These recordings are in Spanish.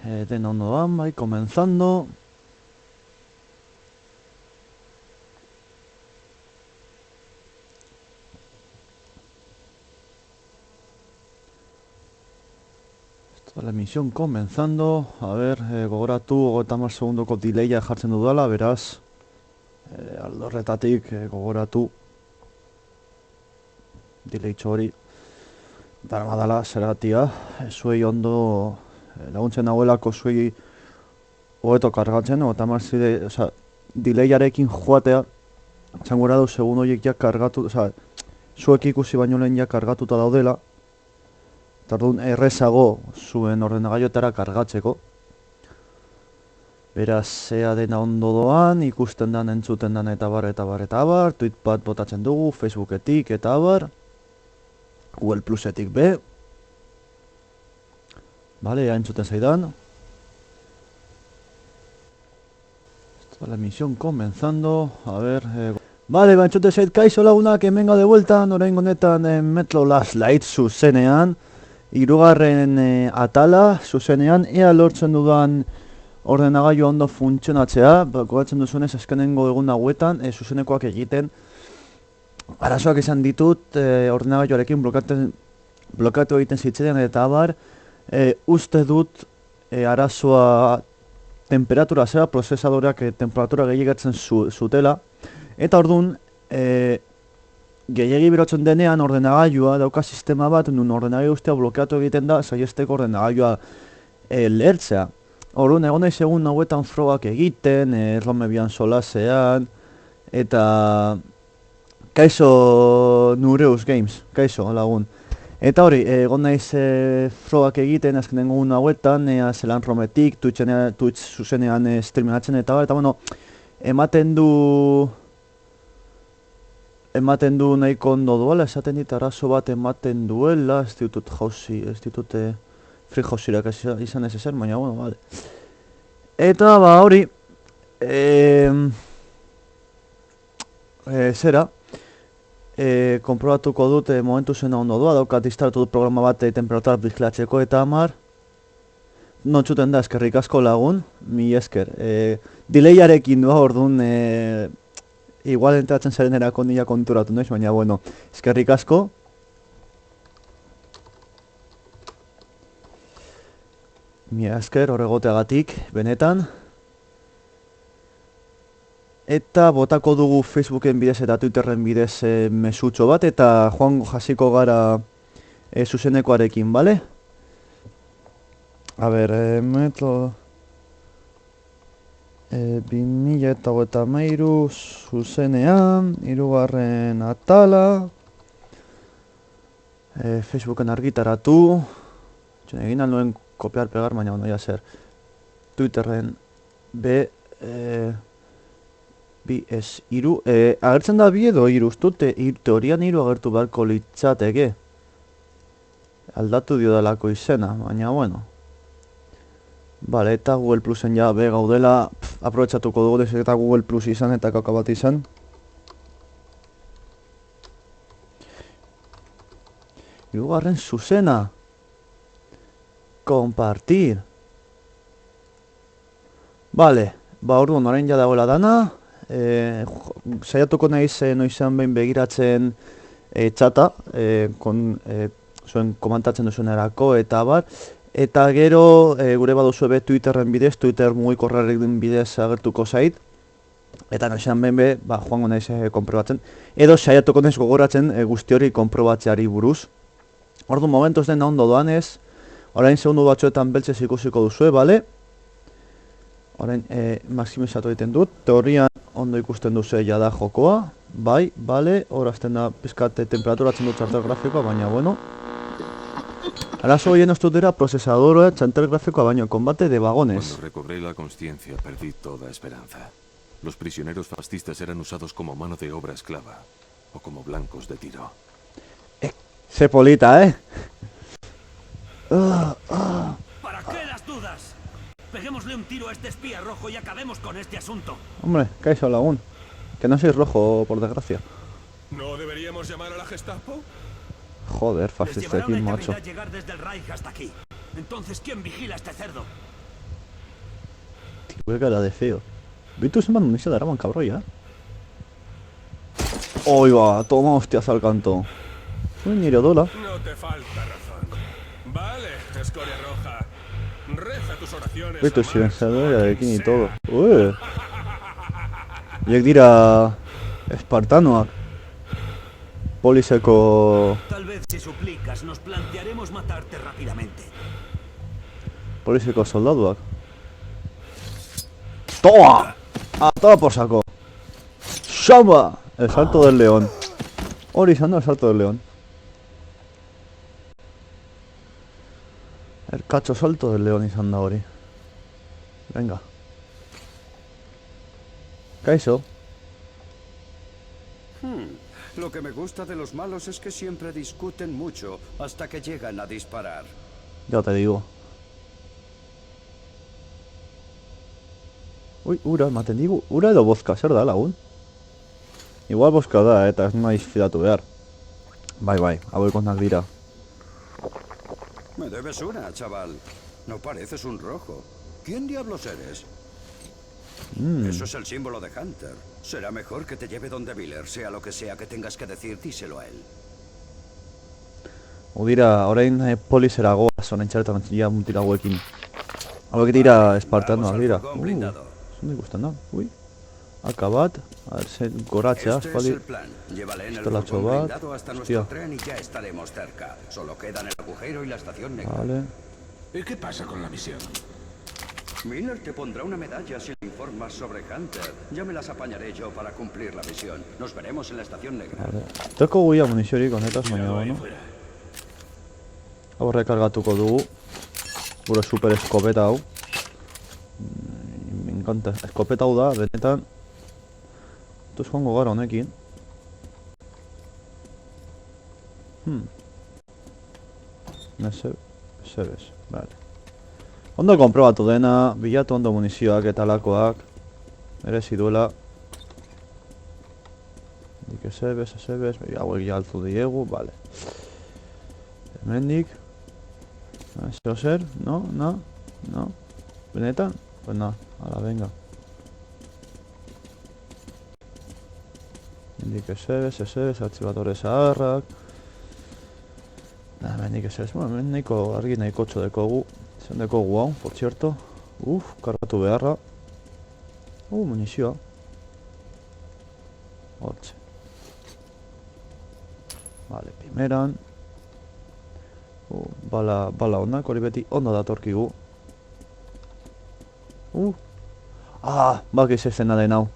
Dena ondo doan, bai, comenzando. Esta la emisión comenzando. A ver, gogoratu, 30 segundoko delaya jartzen dudala, beraz. Aldo horretatik, gogoratu. Delaytxo hori. Darmadala, zeratia. Zuei ondo laguntzen nahuelako zuei hobeto kargatzen, 30 oza, delayarekin joatea. Zango gradu, segun horiek ja kargatu, oza, zuek ikusi baino lehen ja kargatuta daudela. Eta orduan errezago zuen ordenagailuetara kargatzeko. Beraz, zea dena ondo doan, ikusten dan, entzuten dan, eta bar, eta bar, eta bar. Tweet bat botatzen dugu, Facebooketik, eta bar. Google Plusetik be. Vale, ya entzuten zaidan. Esta la emisión comenzando. A ver, vale, ba, entzuten zait, kaixo lagunak, hemen gaude bueltan, orain honetan Metro Last Light zuzenean. Hirugarren atala zuzenean, ea lortzen dudan ordenagailu ondo funtzionatzea. Gogatzen duzunez, azkenengo egun hauetan, zuzenekoak egiten. Arazoak izan ditut, ordenagailuarekin blokatu egiten zitzaidan eta abar. Uste dut arazoa temperatura zera, prozesadoreak temperatura gehiagatzen zutela. Eta orduan, gehiagi berotzen denean ordenagailua dauka sistema bat, nun ordenagailu guztia blokeatu egiten da, saiesteko ordenagailua lehertzea. Orduan, egon naiz egun hauetan frogak egiten, erromebian solasean, eta kaixo Nureus Games, kaixo lagun. Eta hori, egon naiz frogak egiten azkenen egun hauetan, zelan rometik, Twitch zuzenean streamatzen eta bueno, ematen du nahiko ondo duela, esaten dit arazo bat ematen duela, ez ditut free jauzirak izan ez ezer, baina bueno, vale. Eta ba hori, zera, konprobatuko dut momentu zena ondo doa, daukat instalatu dut programa bat temperatura biziklatzeko eta amar. Notxuten da, eskerrik asko lagun, mi esker. Delayarekin doa orduan, igual entratzen zaren erako nila konturatu noiz, baina bueno, eskerrik asko. Mi esker horregoteagatik, benetan. Eta botako dugu Facebooken bidez eta Twitterren bidez mesutxo bat, eta joan jasiko gara zuzenekoarekin, bale? A ber, metro... 2023 zuzenean, hirugarren atala. Facebooken argitaratu. Egin aldoen kopiar pegar, baina bueno, ya zer. Twitterren B... bi ez iru, agertzen da bi edo iru, ustute, teorian iru agertu beharko litzateke. Aldatu dio dalako izena, baina bueno. Vale, eta Google Plusen ja be gaudela, aprobetsatuko dugu ez eta Google Plus izan eta kaka bat izan. Hirugarren zuzena. Compartir. Vale, ba orduan orain ja dagoela dana. Saiatuko naiz noizean behin begiratzen txata, zuen komantatzen duzunerako eta bar. Eta gero gure baduzu ebe Twitterren bidez, Twitter mugikorraren bidez agertuko zait. Eta noizean behin be, joango naiz konprobatzen. Edo saiatuko naiz gogoratzen guzti hori konprobatzeari buruz. Orduan momentuz dena ondo doanez, orain segundu batzuetan beltzez ikusiko duzue, bale? Orain maksimizatu egiten dut, teorian ondo ikusten duzu jada jokoa, bai, bale, horazten da pizkat temperaturatzen dut txartel grafikoa, baina bueno. Arazo hoien ez dut dira procesadora txartel grafikoa baino, combate de vagones. Cuando recobré la conciencia perdí toda esperanza. Los prisioneros fascistas eran usados como mano de obra esclava, o como blancos de tiro. Se polita, ¿Para qué las dudas? Peguémosle un tiro a este espía rojo y acabemos con este asunto. Hombre, kaixo lagun. Que no sois rojo, por desgracia. ¿No deberíamos llamar a la Gestapo? Joder, Les llevará fascistekin, una macho. eternidad llegar desde el Reich hasta aquí. Entonces, ¿quién vigila a este cerdo? Qué cara de feo. Vitu zenbat munizio daraman kabroia. Oi ba, toma hostias al canto. Nire odola. No te falta razón. Vale, escoria roja. Reza tus oraciones. Vitu a Mars, silenziadorearekin quien y todo. sea. Hiek dira espartanoak. Poliseko... Tal vez si suplicas nos plantearemos matarte rápidamente. Poliseko soldaduak. ¡Toma! ¡Ah, toma por saco! ¡Shamba! El salto del león. Hori izan da el salto del león. El cacho salto del león izan da hori. Venga. Kaixo. Lo que me gusta de los malos es que siempre discuten mucho hasta que llegan a disparar. Ya te digo. Ui, ura, ematen digu. Ura edo bozka, zer da lagun? Igual bozka da, eta ez naiz fidatu behar. Bai, hauek onak dira. Me debes una, chaval. No pareces un rojo. ¿Quién diablos eres? Eso es el símbolo de Hunter. Será mejor que te lleve donde Miller, sea lo que sea que tengas que decir, díselo a él. Dira, orain polisera goaz, orain txaretan ja mutira hauekin. Hauek dira espartanoak Vamos al dira. fogón blindado. Zunde ikusten da, ui. Akabat, a ver, zen goratzea, Este es espali. el plan. Llévale en el Pistolatxo furgón bat. blindado hasta Hostia. nuestro tren y ya estaremos cerca. Solo quedan el agujero y la estación negra. Vale. ¿Y qué pasa con la misión? Miller te pondrá una medalla si le informas sobre Hunter. Ya me las apañaré yo para cumplir la misión. Nos veremos en la estación negra. Vale. Teko guia muniziorik honetaz, baina bueno. Hau rekargatuko dugu. Gure super eskopeta hau. Me encanta. Eskopeta hau da, benetan. Tuz joango gara honekin. Sebes, vale. Ondo konprobatu dena, bilatu ondo munizioak eta lakoak. Merezi duela. Dike sebes, hauek jaltu diegu, vale. Hemendik. Zeo zer, no. Benetan? Pues na, ala, venga. Dike sebes, artxibatore zaharrak. Hemendik ez, bueno, hemen nahiko argi nahiko txo dekogu. Zen dekogu hau, por cierto. Kargatu beharra. Munizioa. Hortxe. Vale, primeran. Bala onak, hori beti ondo datorkigu. Bakiz ez dena den hau.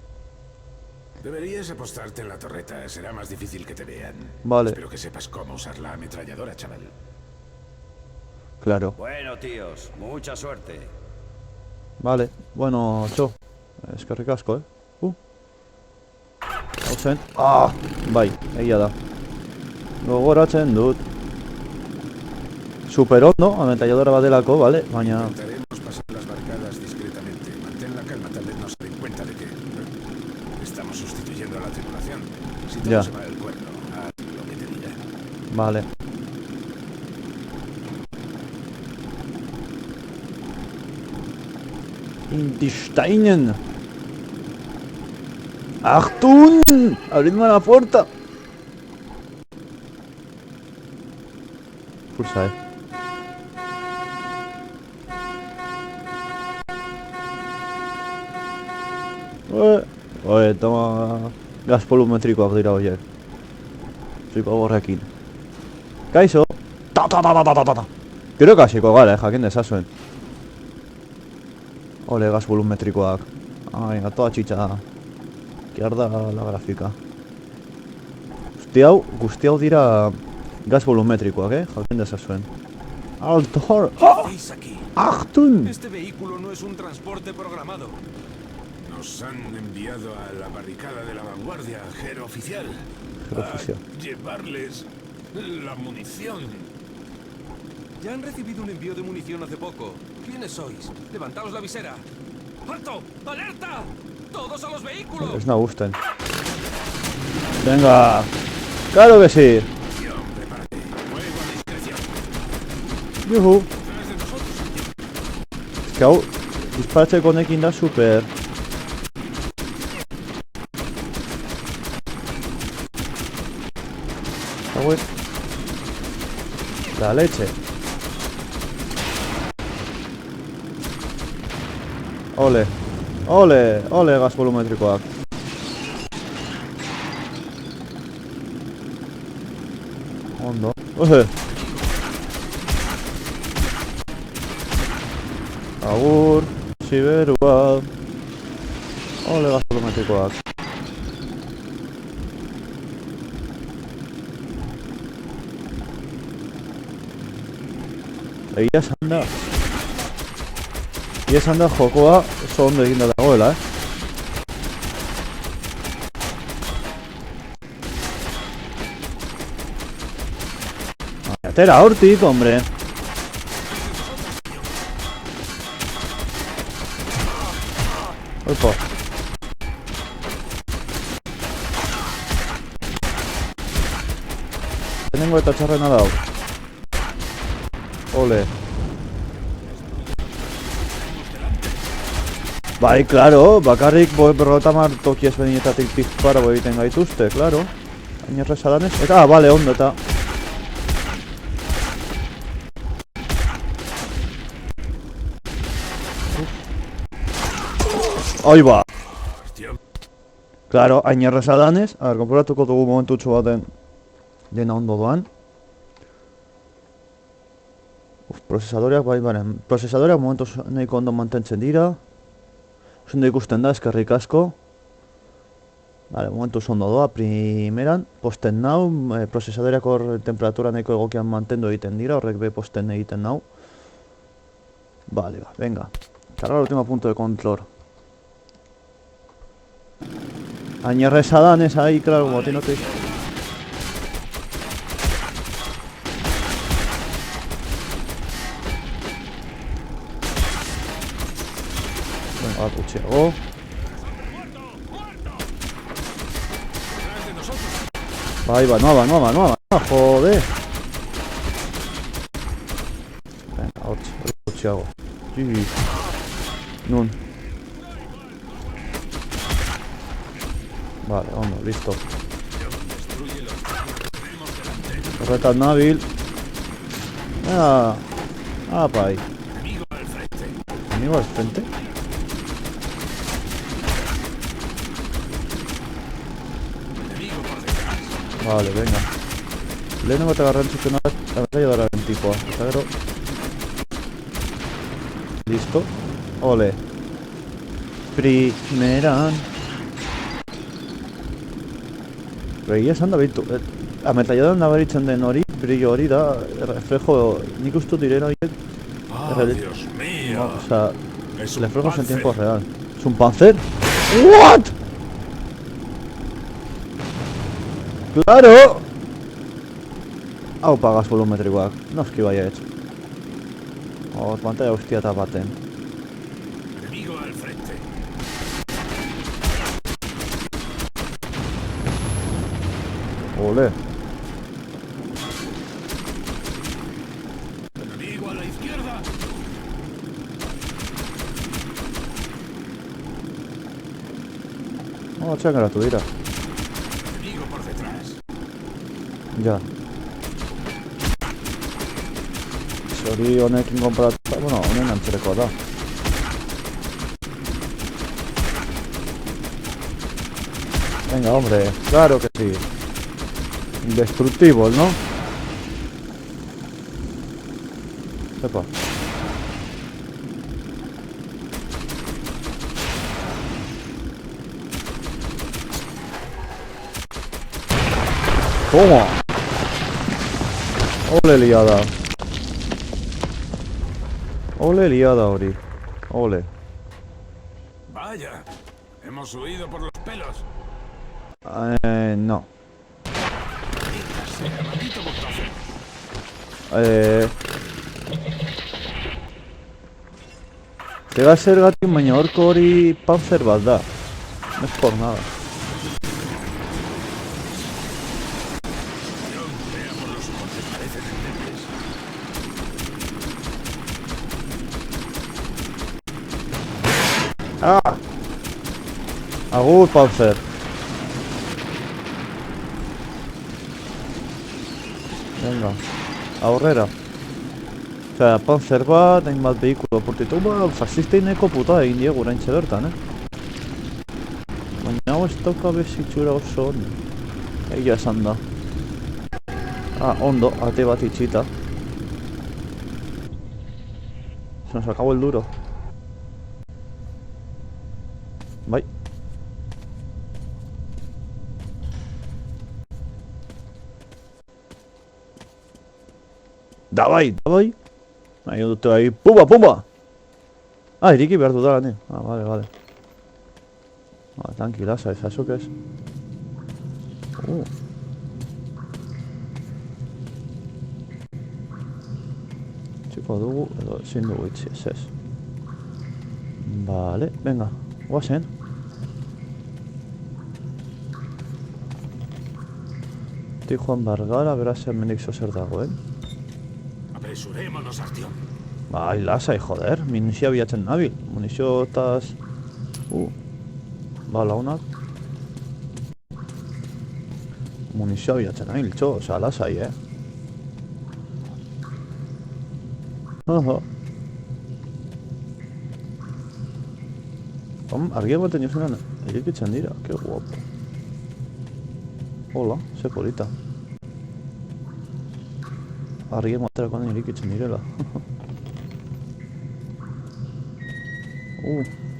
Deberías apostarte en la torreta. Será más difícil que te vean. Vale. Espero que sepas cómo usar la ametralladora, chaval. Claro. Bueno, tíos, mucha suerte. Vale, bueno, txo. Eskerrik asko, Hau zen. Bai, egia da. Gogoratzen dut. Super ondo, ametralladora bat delako, vale, baina... Intentaremos pasar las barricadas discretamente. Mantén la calma, tal vez no se den cuenta de que... estamos sustituyendo a la tripulación. Si todo Ya. se va del cuerno, haz lo que te diga. Vale. In die Steinen. Achtung! Abridme la puerta. Pulsa, Oye, toma gas volumetrikoak dira horiek. Triko gorrekin. Kaixo! Ta! Gero kasiko gara, jakin dezazuen. Ole, gas volumetrikoak. Ai, a toda txitxa. Kiarda la grafika. Guzti hau dira gas volumetrikoak, jakin dezazuen. Altor! ¿Qué hacéis aquí? Achtung! Este vehículo no es un transporte programado. Nos han enviado a la barricada de la vanguardia, Jero oficial. Jero oficial. A llevarles la munición. Ya han recibido un envío de munición hace poco. ¿Quiénes sois? Levantaos la visera. ¡Alto! ¡Alerta! ¡Todos a los vehículos! Es no gusten. Venga. Claro que sí. Prepárate. Fuego a discreción. Yuhu. Detrás de nosotros. Es que hau Disparatzeko honekin da super. Hauek. La leche. Ole. Ole, ole gaz volumetrikoak. Ondo. Agur, siberua. Ole gaz volumetrikoak. Egia esan da. Egia esan da jokoa oso ondo eginda dagoela, Atera hortik, hombre. Oipo. Tenengo eta txarrena dau. Ole. Bai, claro, bakarrik 50 toki ezberdinetatik disparo egiten gaituzte, claro. Hain erreza danez. Eta, bale, ondo eta. Ahí ba. Claro, hain erreza danez. A ver, konporatuko dugu momentutxo baten dena ondo doan. Prozesadoreak, bai, baren. Prozesadoreak momentuz nahiko ondo mantentzen dira. Ondo ikusten da, eskerrik asko. Vale, momentuz ondo doa, primeran. Posten nau, prozesadoreak hor temperatura nahiko egokian mantendu egiten dira, horrek be posten egiten nau. Vale, va, venga. Cargar el último punto de control. Añerresa danez ahí, claro, como tiene que... Venga, puchego. Ahí va, no va, joder. Venga, puchego. Nun. Vale, ondo, listo. Torreta nabil. Apa ahí. ¿Enemigo al frente? Vale, venga. Lehenengo eta garrantzitsuna da batalla tipoa. Eta gero. Listo. Ole. Primeran. Egia esan da bitu. Ametralladoran nabaritzen den hori, brillo hori da, reflejo, nik uste direna horiek. Dios mío. No, o sea, reflejos en tiempo real. ¿Es un panzer? What? ¡Claro! Hau pagaz volumetrikoak, noski baietz. Hor, pantalla guztia eta baten. Enemigo al frente. Ole. Enemigo a la izquierda. Txean geratu dira. Enemigo por detrás. Ja. Hori honekin konparatuta, bueno, honen antzerekoa da. Venga, hombre, claro que sí. Indestructible, ¿no? Epa. Toma. Ole liada. Ole liada hori. Ole. Vaya, hemos huido por los pelos. No. Maldito bulldozer. Pega zergatik, baina horko hori panzer bat da. No es por nada. Veamos los ojos que parecen endebles. Ah! Agur, Panzer. Venga, aurrera. Osea, Panzer bat, hain bat behikulo portitu, fasisteineko puta egin diegu oraintxe bertan, Baina hau ez dauka bezitzura oso ondo. Egia esan da. Ah, ondo, ate bat itxita. Se nos acabó el duro. Bai. Dabai. Nahi dute ahí. Pumba! Ah, iriki behar dudala, ni. Ah, vale. Tranquila, ¿sabes eso qué es? Txiko dugu, edo ezin dugu itxi, ez. Vale, venga, guazen. Joan Bargara, beraz hemenik zozer dagoen. Apresurémonos, Artyom. Bai, lasai, joder, munizioa bilatzen nabil. Munizio taz... Balaunak. Munizioa bilatzen nabil, txo, oza, lasai, Aha. Argi ematen jozunan, irikitzen dira, que guapo. Hola, ze polita. Argi ematerako irikitzen direla.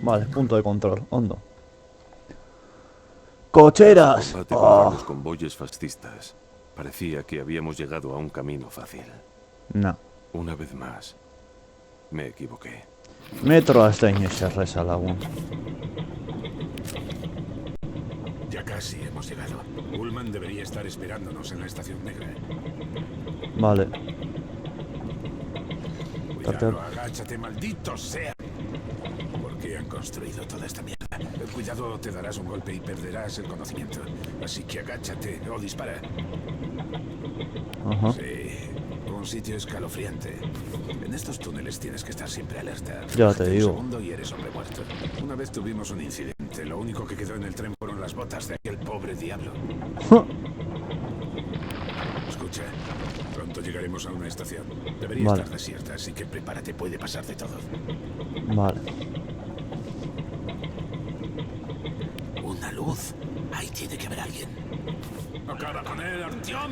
Vale, punto de control, ondo. ¡Cocheras! El combate contra los convoyes fascistas. Parecía que habíamos llegado a un camino fácil. No. Una vez más, me equivoqué. Metro hasta erresa lagun. Ya casi hemos llegado. Ullman debería estar esperándonos en la estación negra. Vale. Cuidado, agáchate, maldito sea. ¿Por qué han construido toda esta mierda? Cuidado, te darás un golpe y perderás el conocimiento. Así que agáchate o dispara. Ajá. Sí, un sitio escalofriante. En estos túneles tienes que estar siempre alerta. Ya te digo. Un segundo y eres hombre muerto. Una vez tuvimos un incidente. Lo único que quedó en el tren fueron las botas de aquel pobre diablo. Escucha, pronto llegaremos a una estación. Debería estar desierta, así que prepárate, puede pasar de todo. Vale. Una luz. Ahí tiene que haber alguien. ¡Acaba con él, Artyom!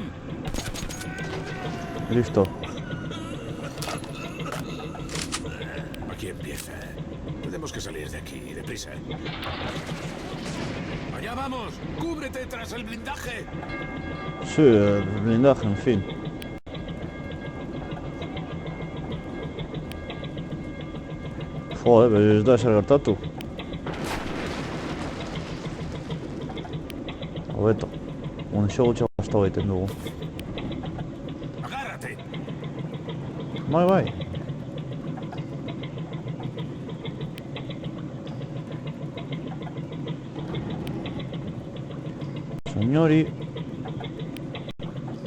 Listo. Aquí empieza. Tenemos que salir de aquí, deprisa. ¡Allá vamos! ¡Cúbrete tras el blindaje! Sí, el blindaje, en fin. Joder, pero ez da ezer gertatu. Hobeto. Munizio gutxo gaztau egiten dugu. ¡Agárrate! Bai. Señori.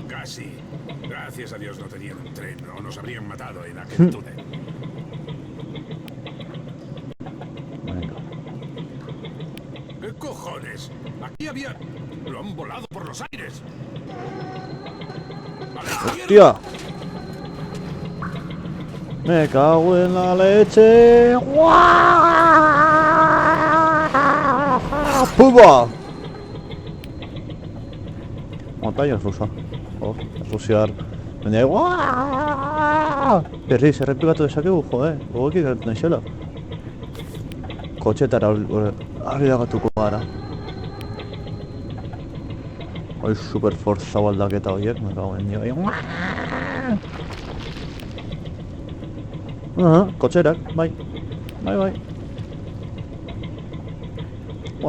Casi. Gracias a Dios no tenían un tren o nos habrían matado en aquel túnel. Venga. ¿Qué cojones? Aquí había... Lo han volado por los aires. ¡Hostia! Me cago en la leche. ¡Pumba! Montaña rusa. Oh, rusiar. Baina berriz errepikatu dezakegu, gogoekin gertu naizela. Kotxetara arriagatuko gara. Hoi superforza baldaketa horiek, me cago en dio. Kotxerak, bai.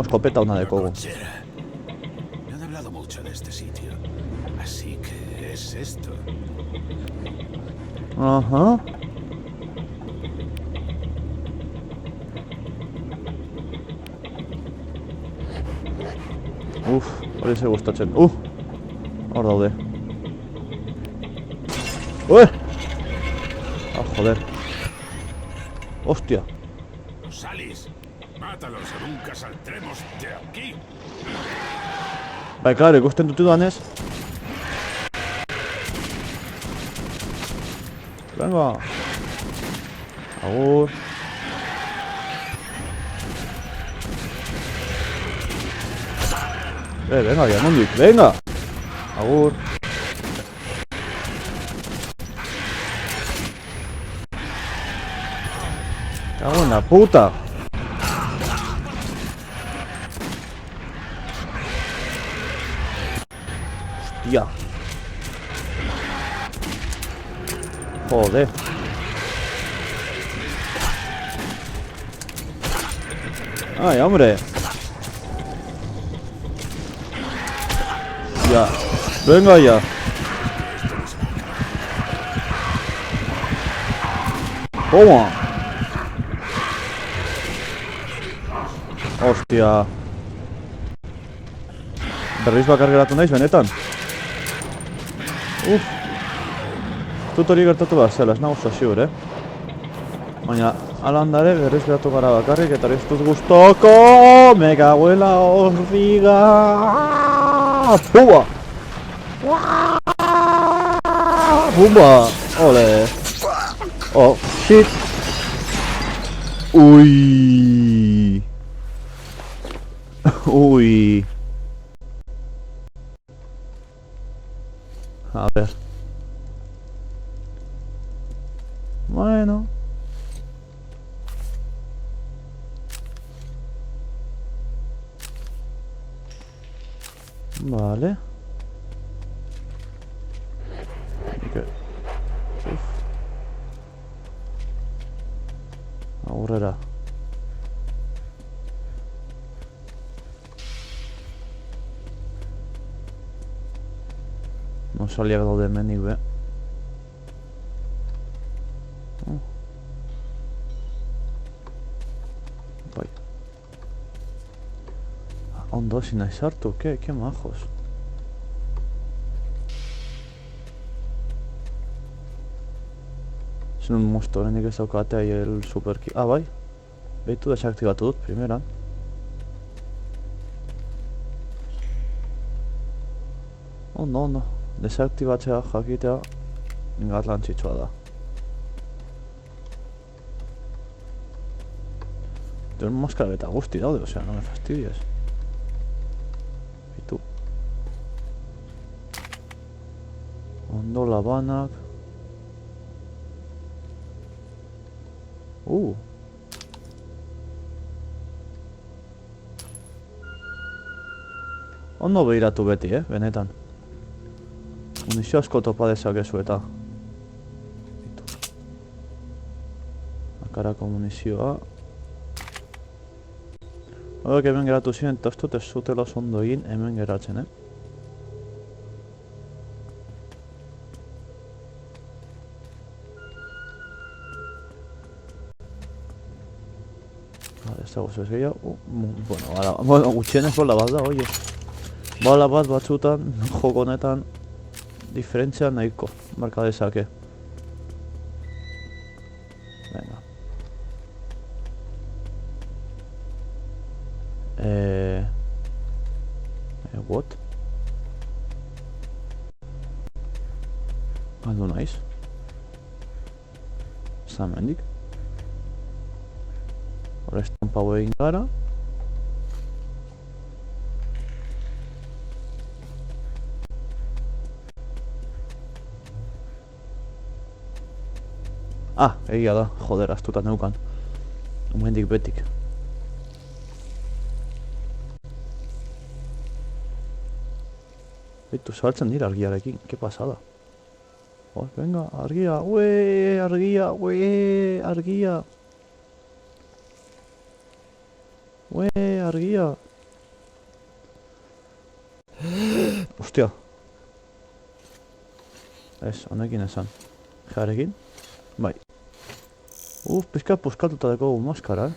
Escopeta una de cogo. Me han hablado mucho de este sitio. Así que es esto. Ajá. Hori ze gustatzen. Hor daude. Ah, joder. Hostia. Salis, Mátalos o nunca saldremos de aquí. Bai, klaro, ikusten dutudanez. Venga. Agur. Venga, ya, nondik, venga. Agur. Cago en la puta. Hostia. Joder. Ay, hombre. Ya. Venga ya. Toma. Hostia. Berriz bakar geratu naiz, benetan. Tutori gertatu bat zela, ez nago ziur, Baina, alandare berriz geratu gara bakarrik eta ez dut gustoko. Me cago en la hormiga. Pumba! Pumba! Ole! Oh, shit! Uy! Uy! A ver. Bueno. Vale. Okay. Aurrera. No salía daude hemenik be. Bai. Ondo sin naiz hartu, qué majos. Zen un monstruo, oraindik ez daukate ahi el superki. Ah, bai. Beitu desaktibatu dut, primeran. Ondo. Desaktibatzea jakitea garrantzitsua da. Duen maskara eta guzti daude, osea, no me fastidies. Bitu. Ondo labanak. Ondo behiratu beti, benetan. Munizio asko topa dezakezu eta. Akarako munizioa. Horrek hemen geratu ziren, eta ez dut ez zutela ondo egin hemen geratzen, Ez dago zuz gehiago. Bueno, gutxienez bola bat da, oie. Bola bat batzutan, joko honetan, diferentzia nahiko marka dezake. Venga. What? Aldo naiz? Ez da mendik? Hora estampau egin gara. Ah, egia da, joder, astuta neukan. Hemendik betik. Beitu, zabaltzen dira argiarekin, ke pasada. Oh, venga, argia, argia, argia. Argia. Ostia. Ez, honekin esan. Jarekin? Bai. Pizka puskatuta dago maskara,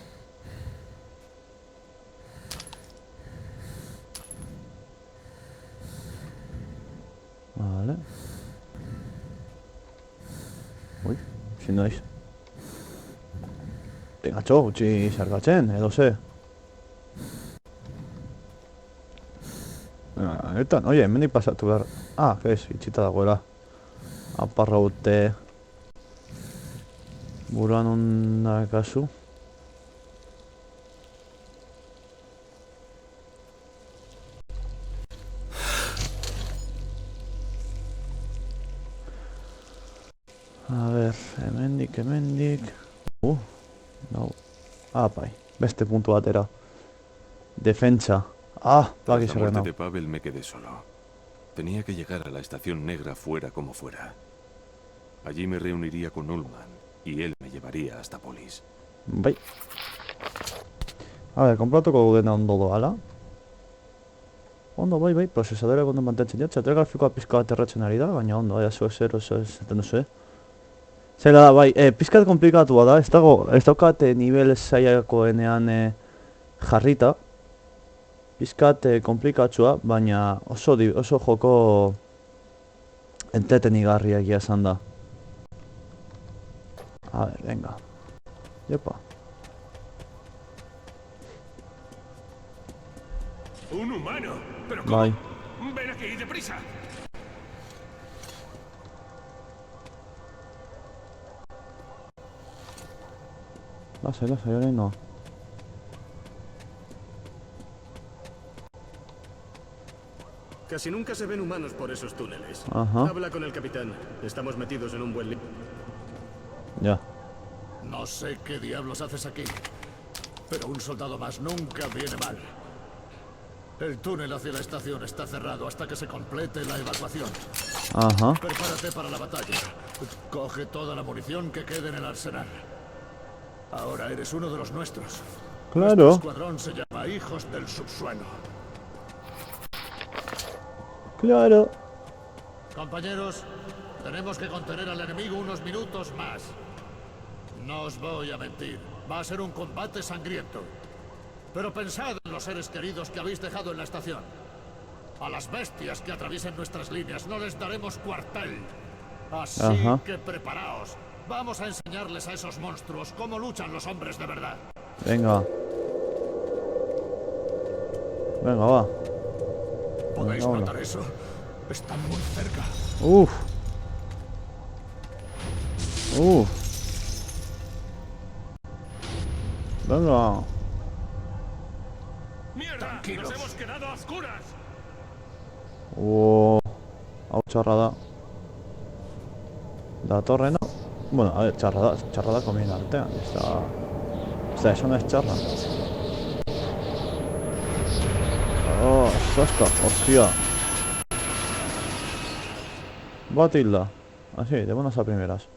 Vale. Ezin naiz. Tengatxo, gutxi sargatzen, edo ze. Eta, oie, hemendik pasatu behar. Ah, ez, itxita dagoela. Aparra dute. Buruan onda kasu. A ver, hemendik. No. Bai, beste puntu batera. Defentsa. Ah, Tras baki la zer muerte genau. de Pavel me quedé solo. Tenía que llegar a la estación negra fuera como fuera. Allí me reuniría con Ullman y él me llevaría hasta Polis. Bai. A ver, konpratuko dena ondo doala. Ondo, bai, prozesadora ondo mantentzen dut. Zatea grafikoa pizka bat erratzen ari da, baina ondo, zer esaten duzu, Zela da, bai, pizkat komplikatua da, ez daukat nivel zailakoenean jarrita. Pizkat komplikatsua, baina oso joko entretenigarria egia esan da. A ver, venga. Yepa. ¡Un humano! ¿Pero cómo? Bai. ¡Ven aquí, deprisa! Lasai, orain no. Casi nunca se ven humanos por esos túneles. Ajá. Habla con el capitán. Estamos metidos en un buen lío. Ya. No sé qué diablos haces aquí, pero un soldado más nunca viene mal. El túnel hacia la estación está cerrado hasta que se complete la evacuación. Ajá. Prepárate para la batalla. Coge toda la munición que quede en el arsenal. Ahora eres uno de los nuestros. Claro. Nuestro escuadrón se llama Hijos del Subsuelo. Claro. Compañeros, tenemos que contener al enemigo unos minutos más. No os voy a mentir, va a ser un combate sangriento. Pero pensad en los seres queridos que habéis dejado en la estación. A las bestias que atraviesen nuestras líneas no les daremos cuartel. Así Ajá. que preparaos. Vamos a enseñarles a esos monstruos cómo luchan los hombres de verdad. Venga. Venga, va. ¿Podéis Venga, notar eso? Están muy cerca. Uf. Venga. ¡Mierda! Tranquilos. ¡Nos hemos quedado a oscuras! Hau txarra da. Datorrena. Bueno, a ver, txarra da komien artean. Ez da, eso no es txarra. Oh, saska, hostia. Bat hilda. Así, de buenas a primeras.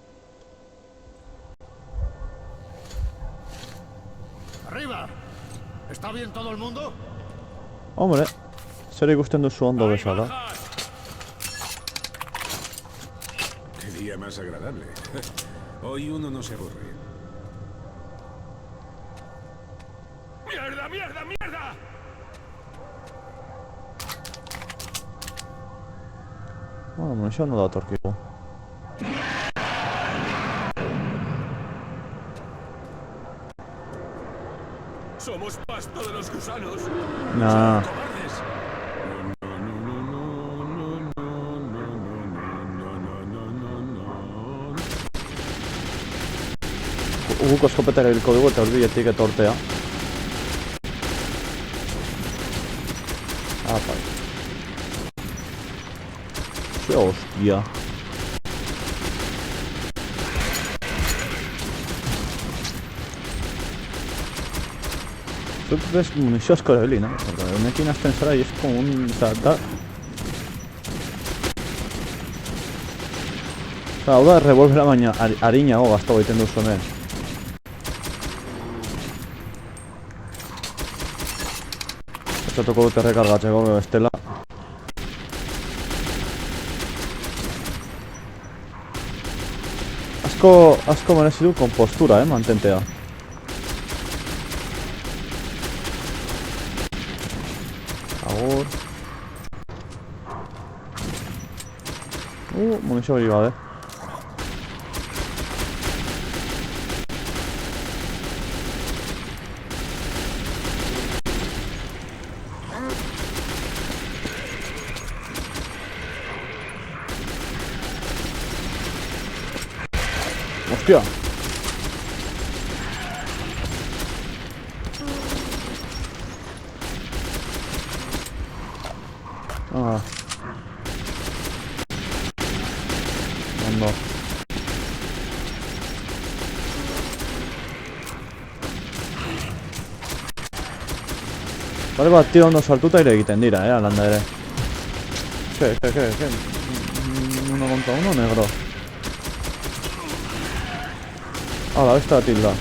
¡Arriba! ¿Está bien todo el mundo? Hombre, zer ikusten duzu ondo ¡Ahí bezala. bajas! ¡Qué día más agradable! Hoy uno no se aburre. ¡Mierda, mierda, mierda! Bueno, munición no da torquigo. ¡Somos pasto de los gusanos! Nah. ¡Cobardes! Guk eskopeta erabiliko dugu eta hurbiletik etortea. Apa. Ze hostia. Zut bez munizio asko erabili, no? Honekin hasten zara y es como un... O sea, da... Hau da, revolvera baina harinago gaztago egiten duzu hemen. Estatuko dute rekargatzeko, bestela. Asko merezi du kompostura, mantentea. Agur. Munizio hori gabe. Hostia. Ah. Ondo. Pare bat tiro ondo sartuta ere egiten dira, alanda ere. ¿Qué? Uno contra uno, negro. Hala, esta tilda.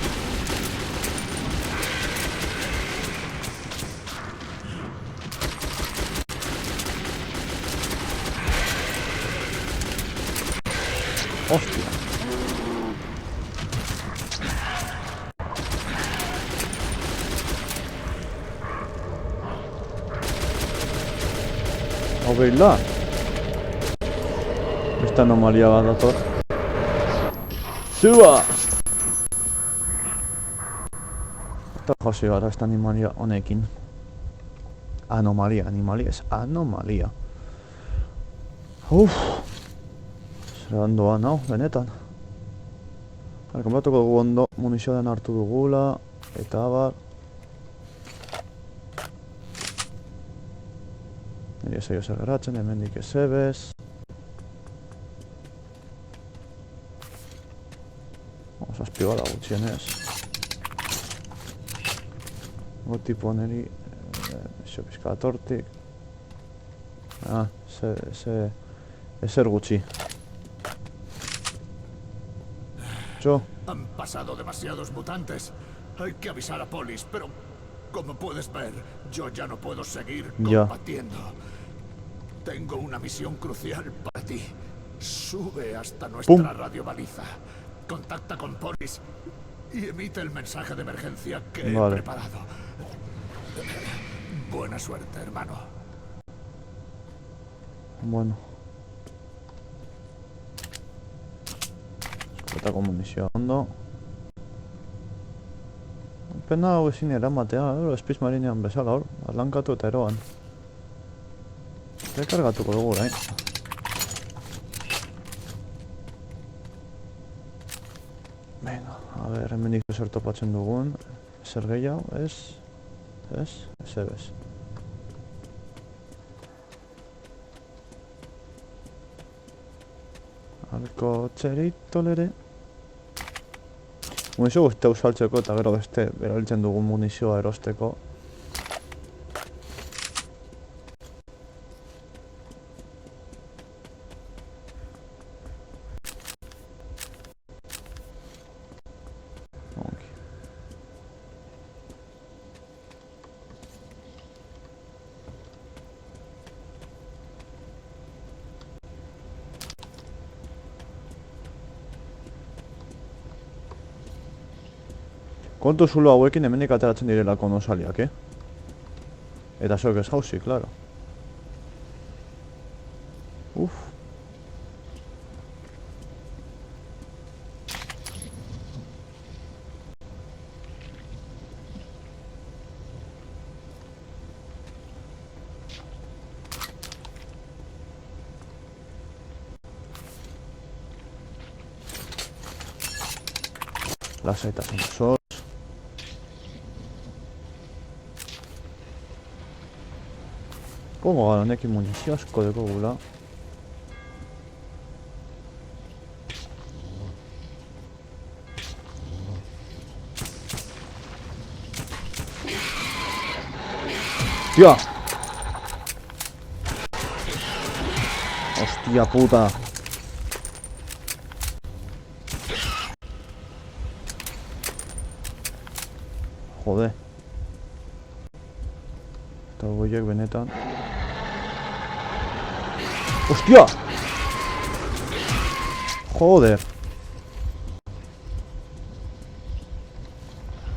Hostia. Hogeila. Esta anomalia bat dator. Zuba! Eta jauzi gara esta animalia honekin. Anomalia ez anomalia. Zera ondoa nau, benetan. Konbatuko dugu ondo munizioaren hartu dugula. Eta abar. Nire ez zer geratzen, hemendik ez ebez. Zazpi bada gutxienez. Gotipo niri Eixo pizkat hortik. Ezer gutxi. Yo. Han pasado demasiados mutantes. Hay que avisar a Polis, pero como puedes ver, yo ya no puedo seguir combatiendo. Tengo una misión crucial para ti. Sube hasta nuestra radiobaliza. Contacta con Polis y emite el mensaje de emergencia que he preparado. Buena suerte, hermano. Bueno. Eskotako munizioa ondo. Pena hau ezin eramatea, Space Marinean bezala hor, atlankatu eta eroan. Rekargatuko dugu orain. Venga, a ver, hemendik zer topatzen dugun. Zer gehiago, ez? Ez ebez. Alko txerito lere. Munizio guztia usaltzeko eta gero beste erabiltzen dugun munizioa erosteko. Kontu zulo hauekin hemendik ateratzen direlako nosaliak, Eta zuek ez jauzi, klaro. Lasaitasun osoz. Pongo gara honekin munizio asko dugu gula. Hostia! Hostia puta! Jode. Eta goiek benetan. Hostia! Joder!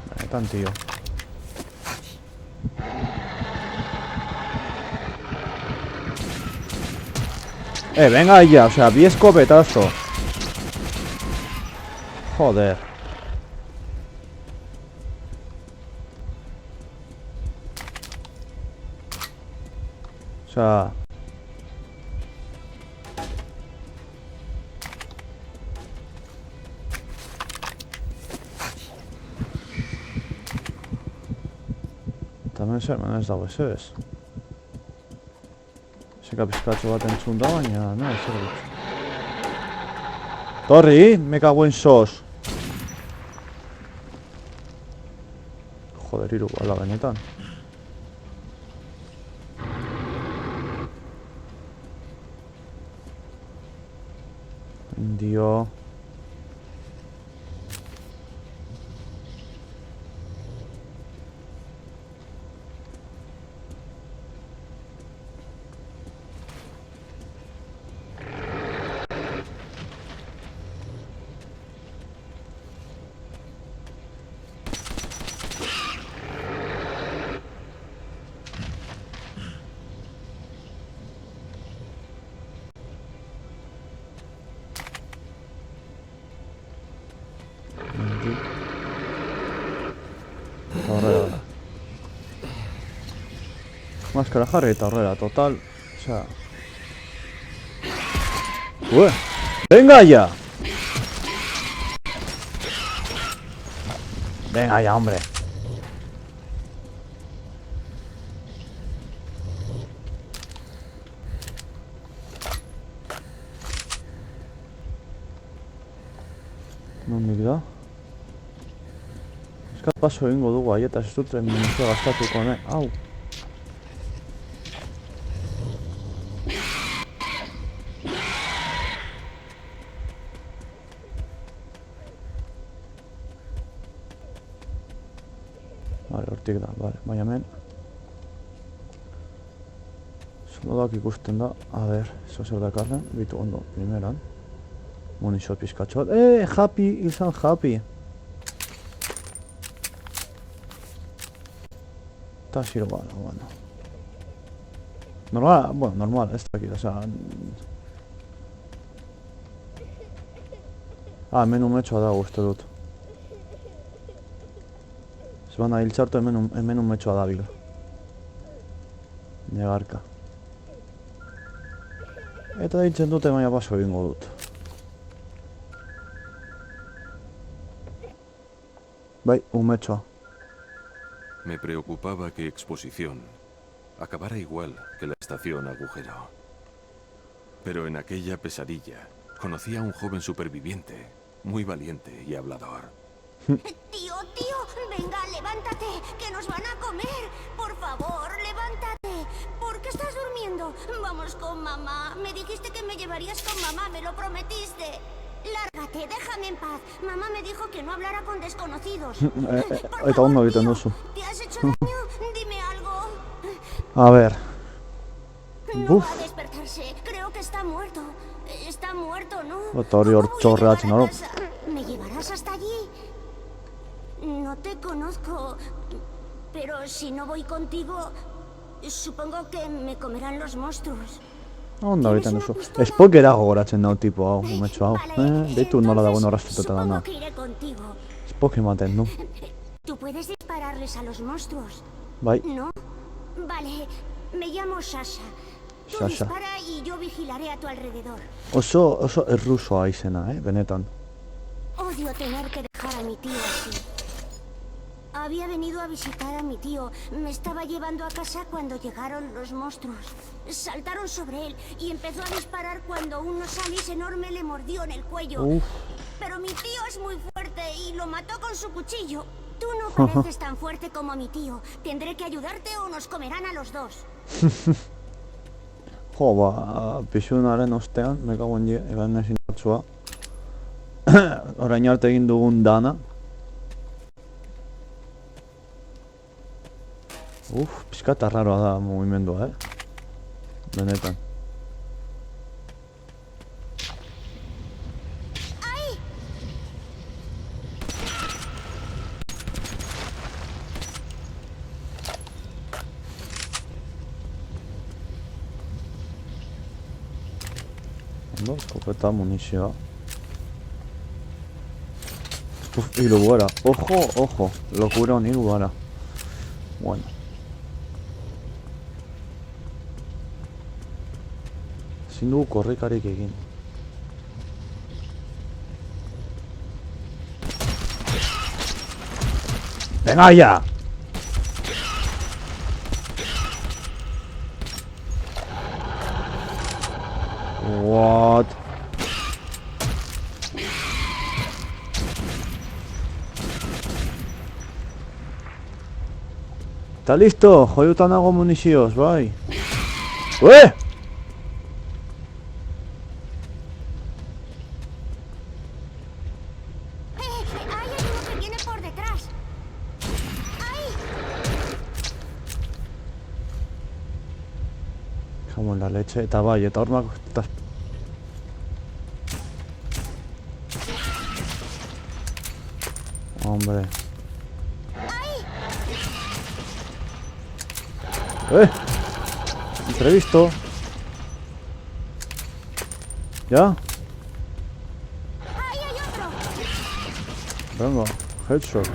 Benetan, tío. Venga ya, o sea, vi escopetazo. Joder. O sea... hemen zer, hemen ez dago ez. Zeka pizkatxo bat entzun da, baina, no, zer dut. Torri, me cago en sos. Joder, hiru bala benetan. Dio. Eta horrela da. Maskara jarri eta horrela, total. Osea... Venga ya! Venga ya, hombre. Nondik da? Eskat paso egingo dugu aieta, ez dut munizioa gastatuko, ne? Au! Vale, hortik da, vale, baina hemen soldadak ikusten da, a ber, zo zer dakarren, bitu ondo, primeran munizio pizkatxo bat, happy, izan happy! Eta ziro bala, bueno. Normal, bueno, normal, ez dakit, osea... hemen umetxoa dago uste dut. Ez baina hiltzartu hemen umetxoa dabil. Negarka. Eta hiltzen dute baina paso egingo dut. Bai, umetxoa. Me preocupaba que Exposición acabara igual que la estación Agujero. Pero en aquella pesadilla conocí a un joven superviviente, muy valiente y hablador. Tío, venga, levántate, que nos van a comer. Por favor, levántate. ¿Por qué estás durmiendo? Vamos con mamá. Me dijiste que me llevarías con mamá, me lo prometiste. Lárgate, déjame en paz. Mamá me dijo que no hablara con desconocidos. Por favor, tío, ¿te has hecho daño? Dime algo. A ver. No va a despertarse. Creo que está muerto. Está muerto, ¿no? ¿Me llevarás hasta allí? No te conozco, pero si no voy contigo, supongo que me comerán los monstruos. Onda egiten duzu. Spoilera gogoratzen dau tipo hau, umetxo hau. Beitu nola dagoen horraztuta dana. Spoil ematen du. ¿Tú puedes dispararles a los monstruos? Bai. ¿No? Vale, me llamo Sasha. Tú dispara y yo vigilaré a tu alrededor. Oso errusoa izena, benetan. Odio tener que dejar a mi tío así. Había venido a visitar a mi tío. Me estaba llevando a casa cuando llegaron los monstruos. Saltaron sobre él y empezó a disparar cuando un osalis enorme le mordió en el cuello. Uf. Pero mi tío es muy fuerte y lo mató con su cuchillo. Tú no pareces tan fuerte como mi tío. Tendré que ayudarte o nos comerán a los dos. Jo, pixunaren ostean, mekagoen egan ezin batzua. Orain arte egin dugun dana. Pizkata raroa da mugimendua, benetan. Ondo, eskopeta, munizioa. Hiru gara. Ojo, lokura hon hiru gara. Bueno. Ezin dugu korrikarik egin. Venga ya! What? ¿Está listo? Joyutan hago munizioz, bai. ¡Eh! Hay uno que viene por detrás. ¡Ahí! Como en la leche, eta bai, eta hormak... Hombre. Imprevisto. ¿Ya? ¡Ahí hay otro! Venga, headshot.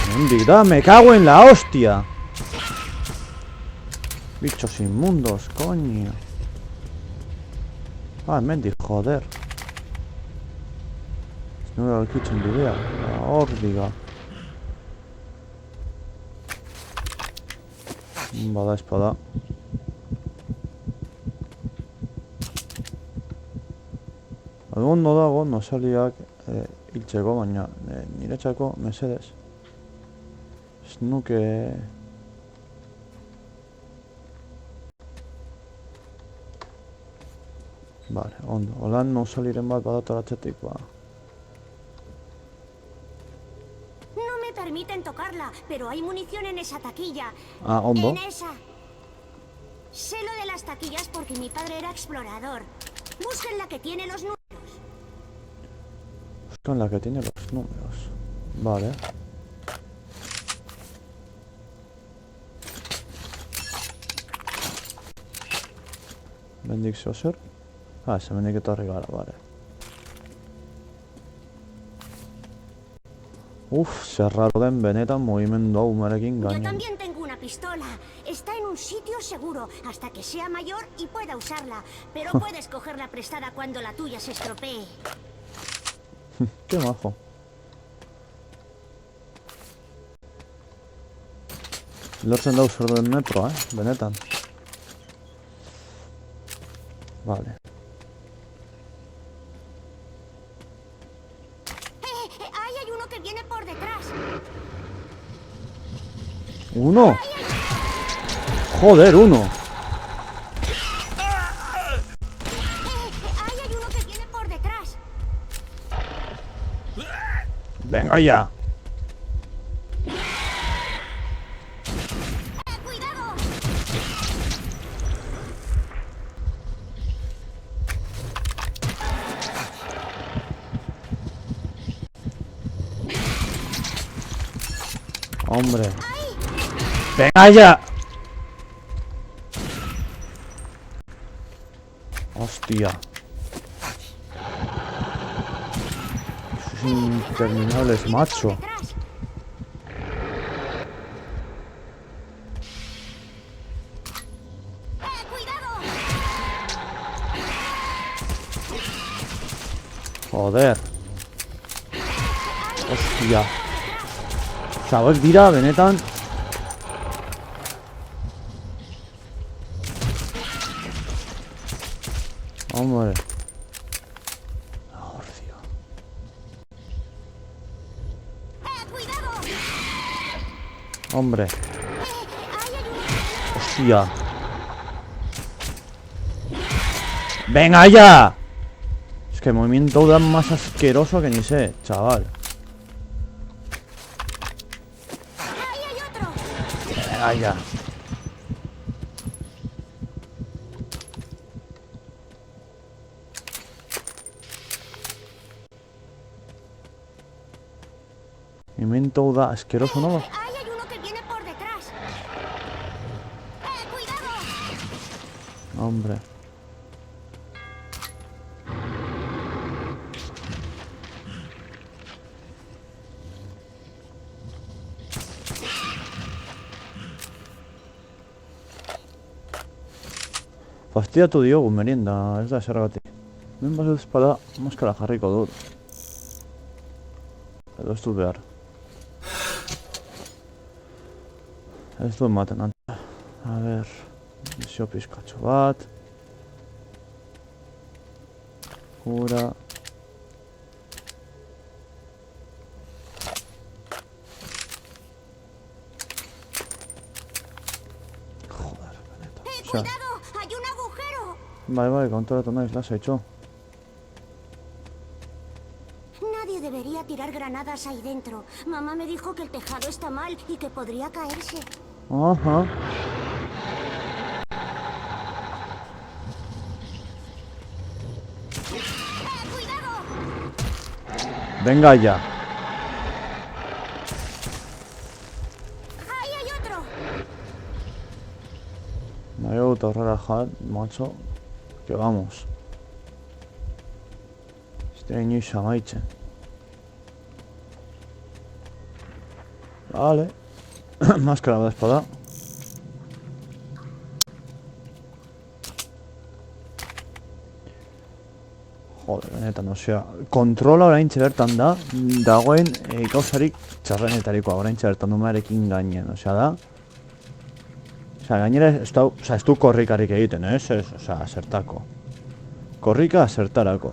Mendiga, me cago en la hostia. Bichos inmundos, coño. Ah, Mendy, joder. No era el kitchen video, la órdiga. Bada espada. Ondo dago, nosaliak hiltzeko, baina niretzako mesedez. Ez nuke... Vale, ondo. Olan nosaliren bat badatoratzetik, ba. No me permiten tocarla, pero hay munición en esa taquilla. Ah, ondo. En esa. Sé lo de las taquillas porque mi padre era explorador. Busquen la que tiene los números. Buscan la que tiene los números. Vale. Mendik zozer. Ah, se mendik etorri gara, vale. Uf, zerraro den benetan mugimendu hau umerekin Yo gainen. también tengo una pistola. Está en un sitio seguro hasta que sea mayor y pueda usarla. Pero puedes cogerla prestada cuando la tuya se estropee. Qué majo. Lortzen dau zer duen metro, benetan. Vale. Ahí hay uno que viene por detrás. ¡Uno! ¡Joder, uno! Ahí hay uno que viene por detrás. ¡Venga ya! ¡Cuidado! ¡Hombre! ¡Venga ya! ¡Hostia! Esos interminables, macho. Detrás. ¡Cuidado! Joder. Hostia. Zabak dira, benetan. Hombre. Hostia. ¡Cuidado! Hombre. Ahí hay uno. Hostia. ¡Venga ya! Es que el movimiento da más asqueroso que ni sé, chaval. Ahí hay otro. Venga ya. Movimiento da asqueroso, ¿no? Ahí hay uno que viene por detrás. ¡Cuidado! Hombre. Fastidiatu diogu merienda, ez da esergatik. Hemen bat ezpada maskara jarriko dut. Edo ez dut behar. Ez dut ematen, antza. A ber, misio pizkatxo bat. Ura. Joder, benetan. Osea, ¡Cuidado! ¡Hay un agujero! bai, konturatu naiz, lasaitxo. Nadie debería tirar granadas ahí dentro. Mamá me dijo que el tejado está mal y que podría caerse. Aha. ¡Cuidado! Venga ya. ¡Ahí hay otro! Nahi dut aurrera jat, macho. Que vamos. Ez da inoiz amaitzen. Vale. Maskara da espada. Joder, benetan, osea, kontrola oraintxe bertan da, dagoen gauzarik txarrenetarikoa oraintxe bertan numearekin gainen, osea da. Osea, gainera ez du korrikarik egiten, ez? Osea, zertako. Korrika zertarako.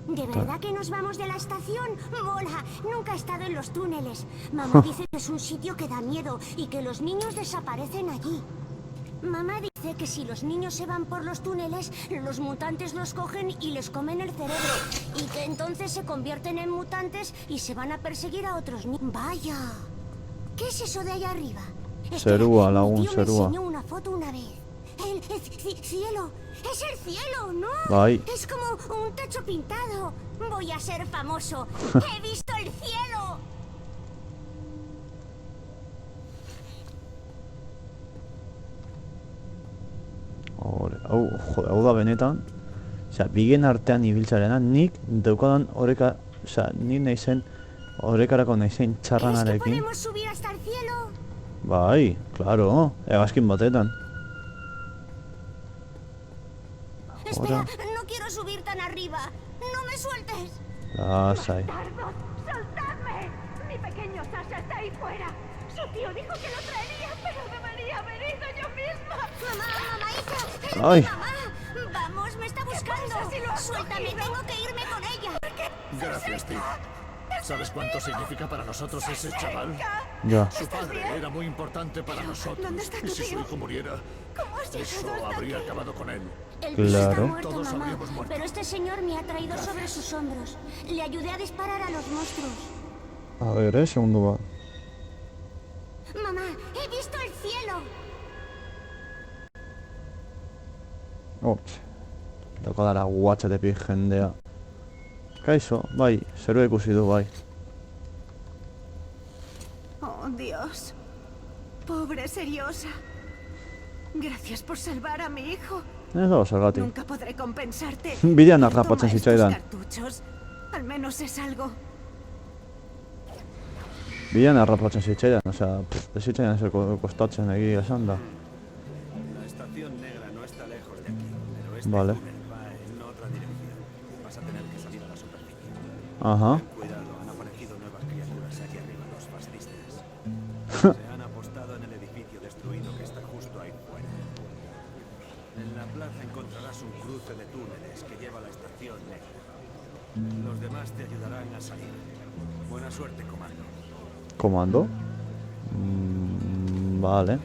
¿De verdad que nos vamos de la estación? Mola, nunca he estado en los túneles. Mamá dice que es un sitio que da miedo y que los niños desaparecen allí. Mamá dice que si los niños se van por los túneles, los mutantes los cogen y les comen el cerebro. Y que entonces se convierten en mutantes y se van a perseguir a otros niños. ¡Vaya! ¿Qué es eso de allá arriba? Zerua, mi lagun, tío me zerua. enseñó una foto una vez. El cielo. ¡Es el cielo, no! Bai. Es como un techo pintado. Voy a ser famoso. ¡He visto el cielo! Joder, hau da benetan. Osea, bigen artean ibiltzarena, nik daukadan oreka, osea, nik naizen orekarako naizen ¿Crees que txarranarekin. podemos subir hasta el cielo? Bai, claro, hegazkin batetan. Espera, Ahora, no quiero subir tan arriba. ¡No me sueltes! lasai. ¡Tardos! ¡Soltadme! Mi pequeño Sasha está ahí fuera. Su tío dijo que lo traería, pero debería haber ido yo misma. ¡Mamá, hija! ¡Es Ay. mi mamá! ¡Vamos, me está buscando! ¡Suéltame, tengo que irme con ella! Gracias, tío. ¿Sabes cuánto significa para nosotros ese chaval? Ja. Su padre era muy importante para nosotros. ¿dónde está tu Y si su tío? hijo muriera, ¿Cómo has eso llegado hasta habría aquí? acabado con él. El tío está Claro. muerto, Todos mamá. habríamos muerto. Pero este señor me ha traído sobre sus hombros. Le ayudé a disparar a los monstruos. A ver, segundo bat. Mamá, he visto el cielo. Ops. Daukadara WhatsAppetik jendea. Kaixo, bai, zerua ikusi du, bai. Oh, Dios. Pobre Seriosa. Gracias por salvar a mi hijo. Ez dago zergatik. Nunca podré compensarte. Bidean Toma harrapatzen estos zitzaidan. cartuchos. Al menos es algo. Bidean harrapatzen zitzaidan, osea, ez zitzaidan zer kostatzen egia esan da. La estación negra no está lejos de aquí, pero este Vale. túnel va en otra dirección. Vas a tener que salir a la superficie. Ajá. Cuidado, han aparecido nuevas criaturas aquí arriba, los fascistas. Se han apostado en el edificio destruido que está justo ahí fuera. En la plaza encontrarás un cruce de túneles que lleva a la estación negra. Los demás te ayudarán a salir. Buena suerte, comando. Komando. Vale.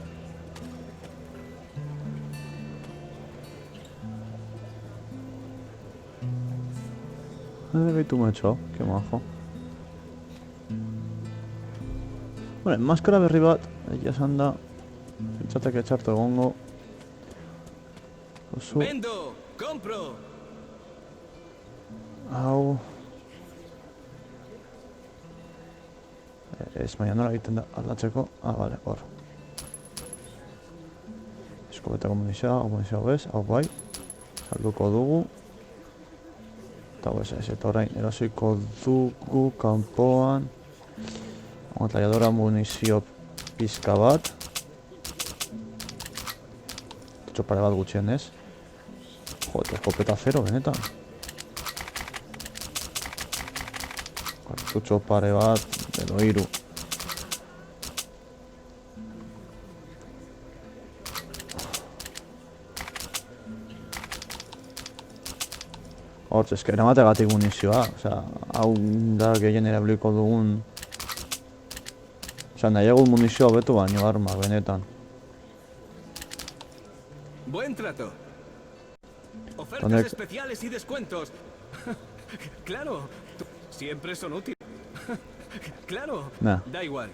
Behitu metxo, que majo. Vale, maskara berri bat, egia esan da. Pentsatek txarto egongo. Oso, ¡Vendo! ¡Compro! hau. Ez baina nola egiten da aldatzeko. Ah, vale, hor. Eskobetako munizioa bez, hau bai. Salduko dugu. Eta bez, eta orain erosiko dugu kanpoan. Ametralladora munizio pizka bat. Kartutxo pare bat gutxienez. Joder, escopeta zero, benetan. Kartutxo pare bat, edo 3. Hortz, eske eramategatik munizioa, osea, hau da gehien erabiliko dugun. Osea, nahi egun munizioa hobetu baino armak, benetan. Buen trato. Ofertas Honek- especiales y descuentos. Claro, siempre son útiles. Claro, Nah. da igual.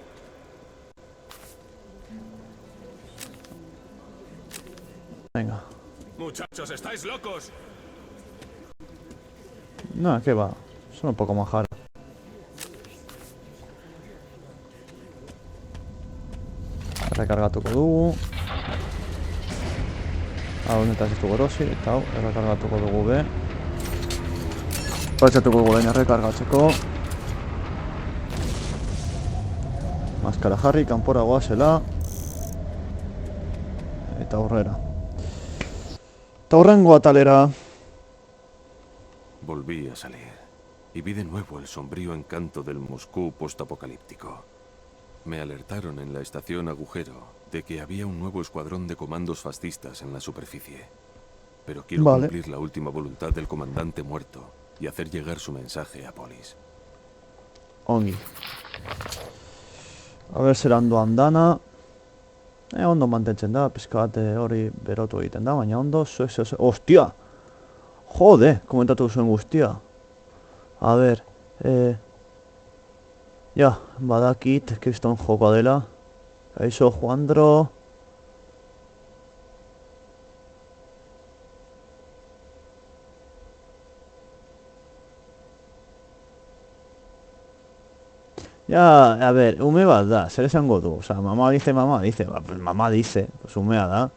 Venga. Muchachos, estáis locos. No, que va. Son un poco majara. Errekargatuko dugu. Hau honetaz ez dugu erosi, eta hau errekargatuko dugu be. Horretzatuko dugu lehen errekargatzeko. Maskara jarri, kanpora goazela. Eta aurrera. Eta hurrengo atalera. Volví a salir y vi de nuevo el sombrío encanto del Moscú postapocalíptico. Me alertaron en la estación Agujero de que había un nuevo escuadrón de comandos fascistas en la superficie. Pero quiero cumplir la última voluntad del comandante muerto y hacer llegar su mensaje a Polis. Ongi. Aber zerando andana. Ondo mantentzen da, pizka bat hori berotu egiten da, baina ondo, Ostia! Jode, komentatu zuen guztia. A ber, ja, badakit, kriston jokoa dela. Kaixo, Juandro. Ya, a ver, ume bat da, zer esango du? Osa, mamá dice, pues mamá dice, pues umea da.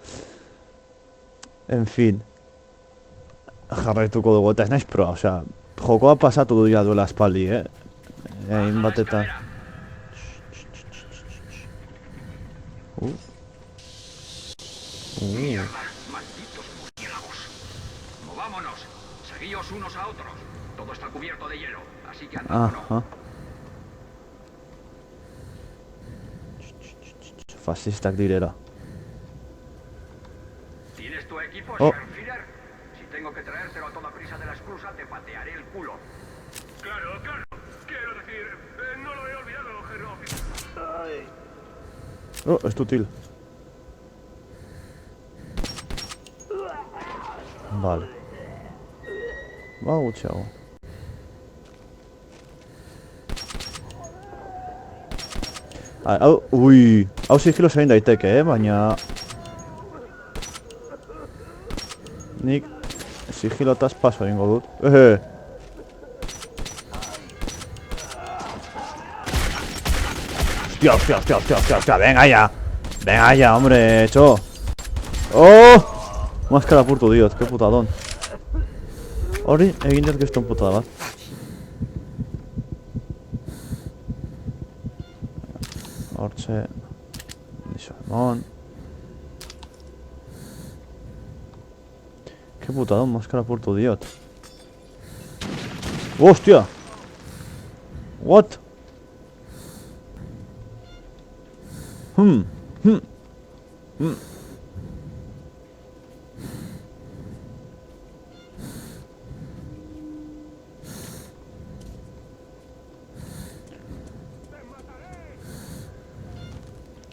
En fin. Jarraituko dugu, eta ez naiz proa, osea, jokoa pasatu du ja duela aspaldi, Egin bat eta... Malditos murciélagos. Movámonos. Seguíos unos a otros. Todo está cubierto de hielo, así que andad. Aha. Fascistak direla. ¿Tienes tu equipo, Oh. Schwertfeder? Si tengo que traértelo a toda prisa de la esclusa, te patearé el culo. Claro, claro. Quiero decir, no lo he olvidado, Herr Officer. Oh, ez dut hil. Vale. Ba, gutxiago. Hau, hau sigiloz egin daiteke, baina... Nik sigilotaz paso egingo dut. Hostia, venga ya, hombre, cho. Oh! Maskara apurtu diot, que putadon. Hori, egin dut gizton putada bat. Hortxe... Niso, emon... Que putadon, maskara apurtu diot. Hostia! What?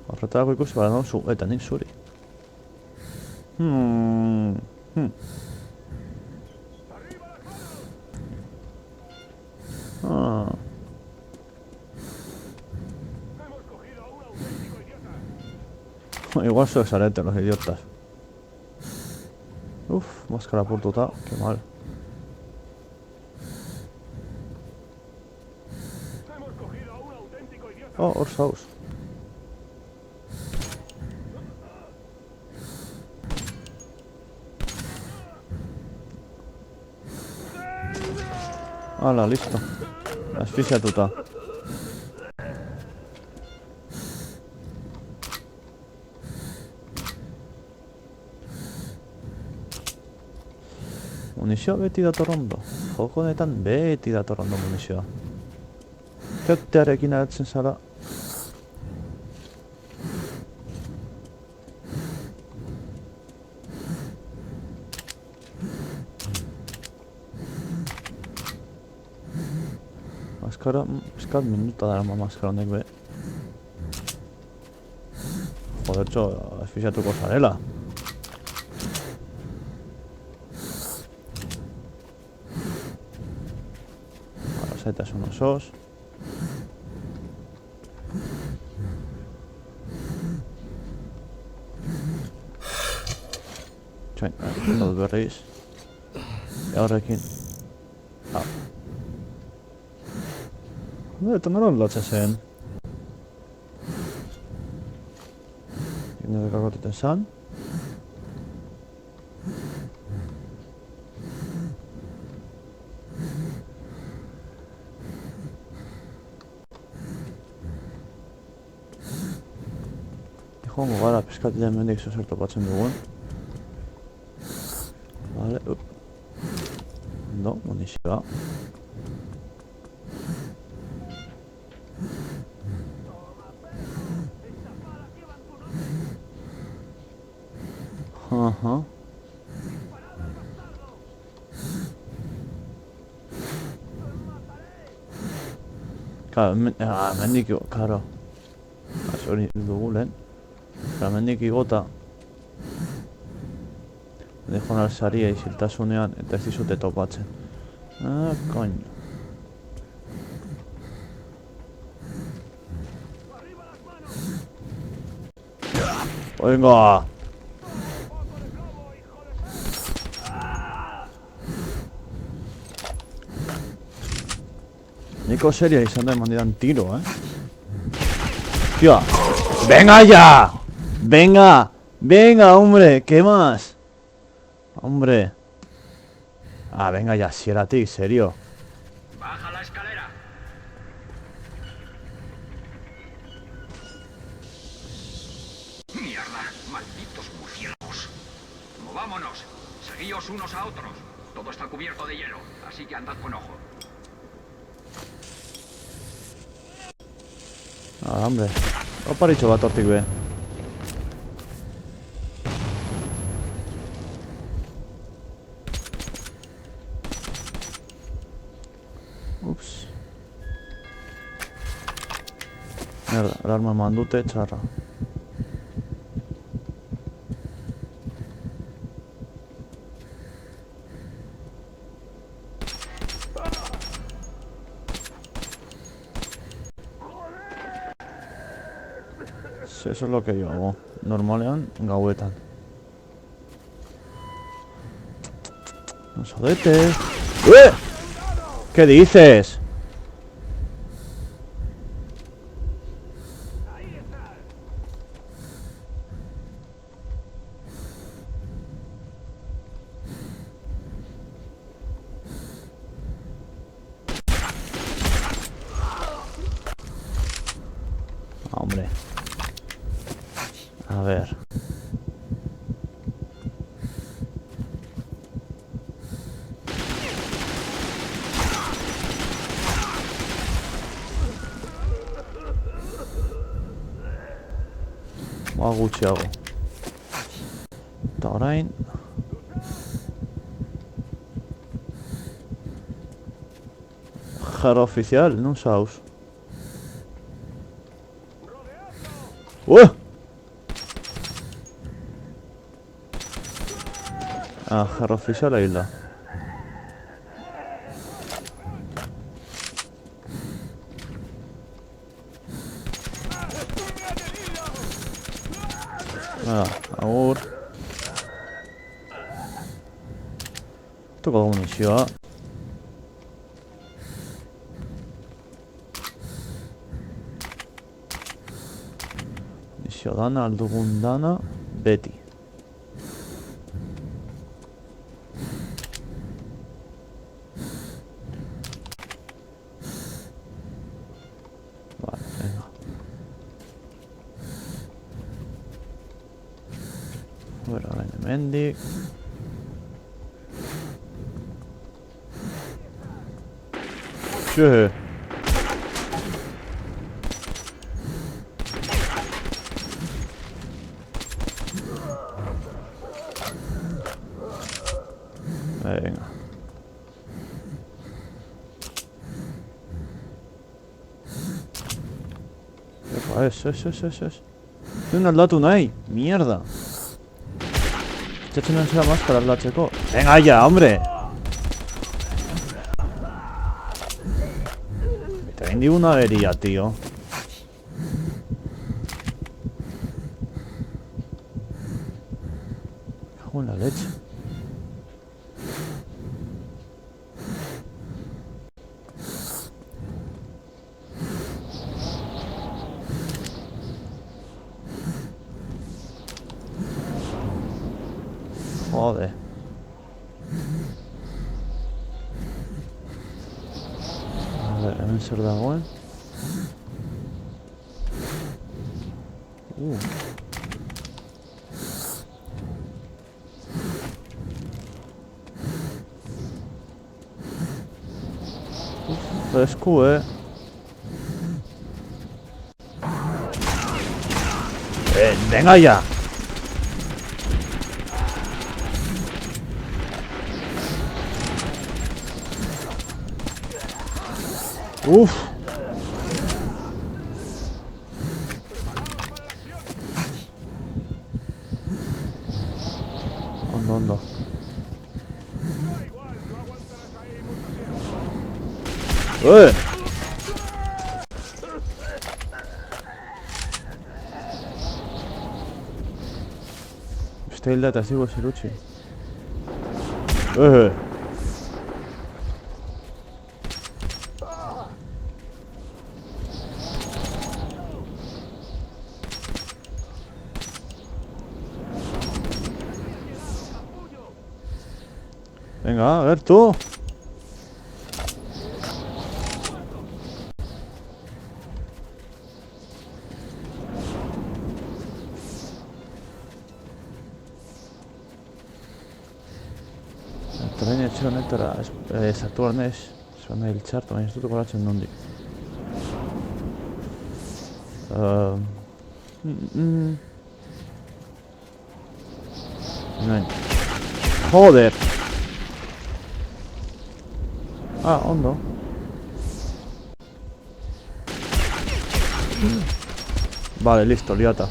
Horretarako ikusi bara nauzu, eta nik zuri. Igual zuek zarete, los idiotas. Uf, maskara apurtuta, que mal. Oh, hor zauz. Hala, listo. Asfixiatuta. Munizioa beti dator ondo. Joko honetan beti dator ondo munizioa. Tearekin aratzen zara. Maskara, eskat minuta darama maskara honek be. Jodertxo, asfixiatuko zarela. Zaitasun osoz. Txain, dut berriz. Horrekin. Eta nola ondatzen zen. Nire kakotuten zan. Joango gara peskatilean mendik zozer topatzen dugun. Vale, up. No, munizioa. Aha. Claro, mendik, claro. Hori dugu lehen. Mendik igota dejon alzaria isiltasunean eta ez dizute topatzen. Coño. Venga. Niko seria izan da eman didan tiro, Tío. ¡Venga ya! ¡Venga! ¡Venga, hombre! ¿Qué más? Hombre. Venga ya, si era a ti, serio. Baja la escalera. Mierda, malditos murciélagos. Movámonos. Seguíos unos a otros. Todo está cubierto de hielo, así que andad con ojo. Hombre. Oparitxo bat hortik be. Ups. Merda, alarma eman dute, txarra. Eso es lo que yo hago. Normalean, gauetan. No sodetes. ¿Qué dices? Hombre. A ver. Gutxiago. Eta orain. Jarra oficial, non saus. Jarra oficial ahí da. Agur. Toko munizioa. Munizio dana, aldugun dana, beti. Vale, venga. Orain hemendik. ¿Qué? Venga. Eso. Tiene un aldatu nahi. Mierda. Txatzen zera maskara aldatzeko. Venga ya, hombre. Te vendí una avería, tío. Cago en la leche. Joder. A ver, hemen zer dagoen. Fresku, venga ya. Uf. Ondo. Beste hilda eta zigo zirutxi. Venga, a ver tú. Tren etxe honetara sartu barnez, zuen nahi iltxartu, baina ez dut goratzen nondik. Joder! Ah, ondo. Vale, listo, liata.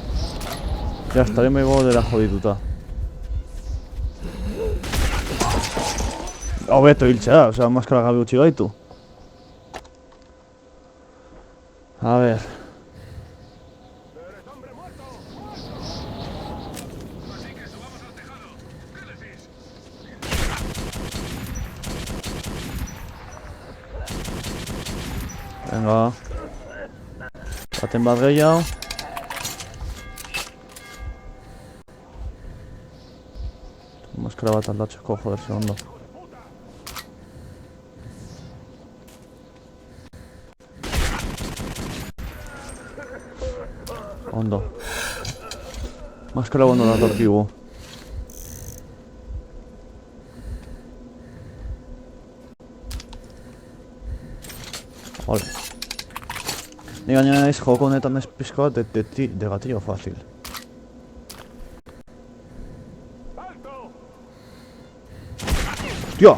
Ya está, yo me voy de la jodituta. Hobeto hiltzea, osea, maskara gabe utzi gaitu. A ver. Venga. Baten bat gehiago. Maskara bat aldatzeko, joder, ze ondo. Ondo. Maskara ondo datorkigu. Ole. Ni gainera naiz joko honetan ez pizko bat de gatillo fácil. Tío.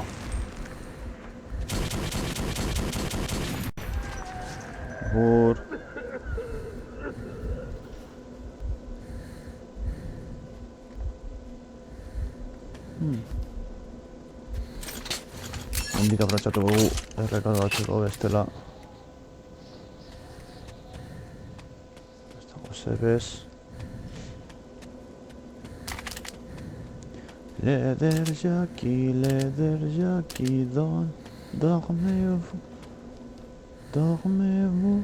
Handik aprobetxatu dugu errekargatzeko bestela. Ez dago zebez. Leder jaki, dormez-vous.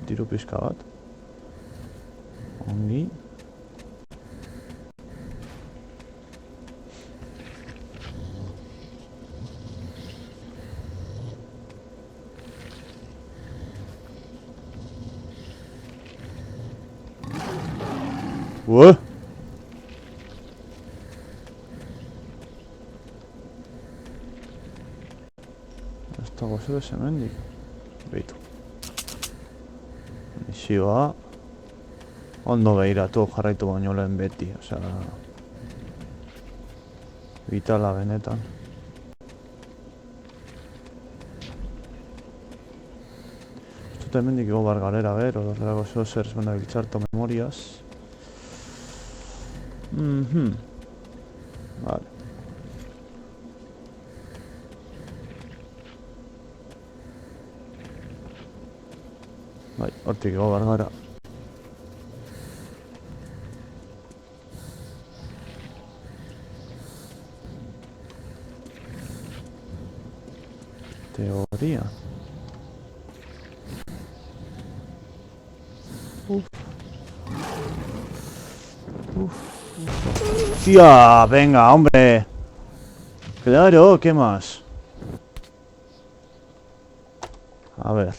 Diru pizka bat. Ongi. What? zer ez hemendik. Beitu. Misioa. Ondo behiratu jarraitu baino lehen beti, osea... Vitala benetan. Ez dut hemendik igo bar galera, ber, odorrelako zeo zer zuen da biltzarto memoriaz. Vale. Bai, hortik igo bar gara. Teoria. Hostia, venga, hombre. Claro, ¿qué más? A ver.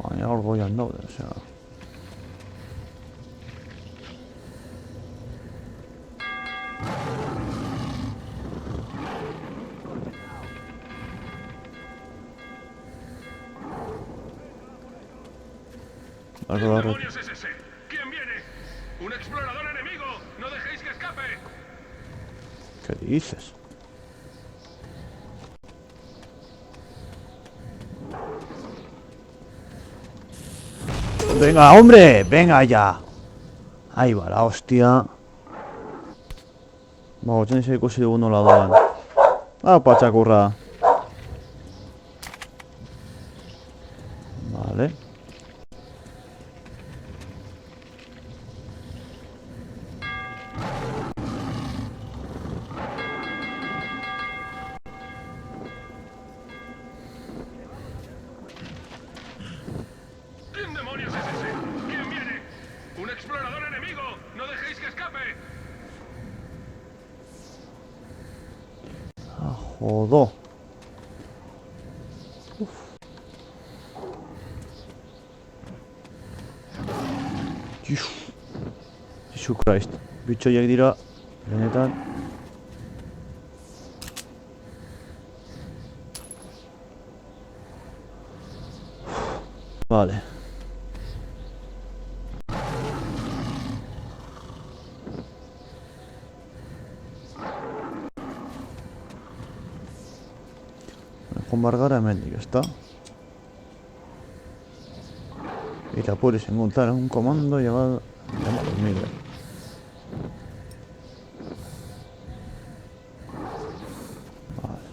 Baina hor goian daude, osea... ¿Qué demonios es ese? ¿Quién viene? ¡Un explorador enemigo! ¡No dejéis que escape! ¿Qué dices? ¡Venga, hombre! ¡Venga ya! Ahí va la hostia. Bago, txen izan ikusi dugu nola doan. Apa, txakurra. Vale. ¿Quién demonios es ese? ¿Quién viene? ¡Un explorador enemigo! ¡No dejéis que escape! Ah, jodo. Jesus Christ. Bitxoiak dira, benetan. Vale. Joan bar gara hemendik, ezta? Mira, puedes encontrar un comando llamado Miller. Vale.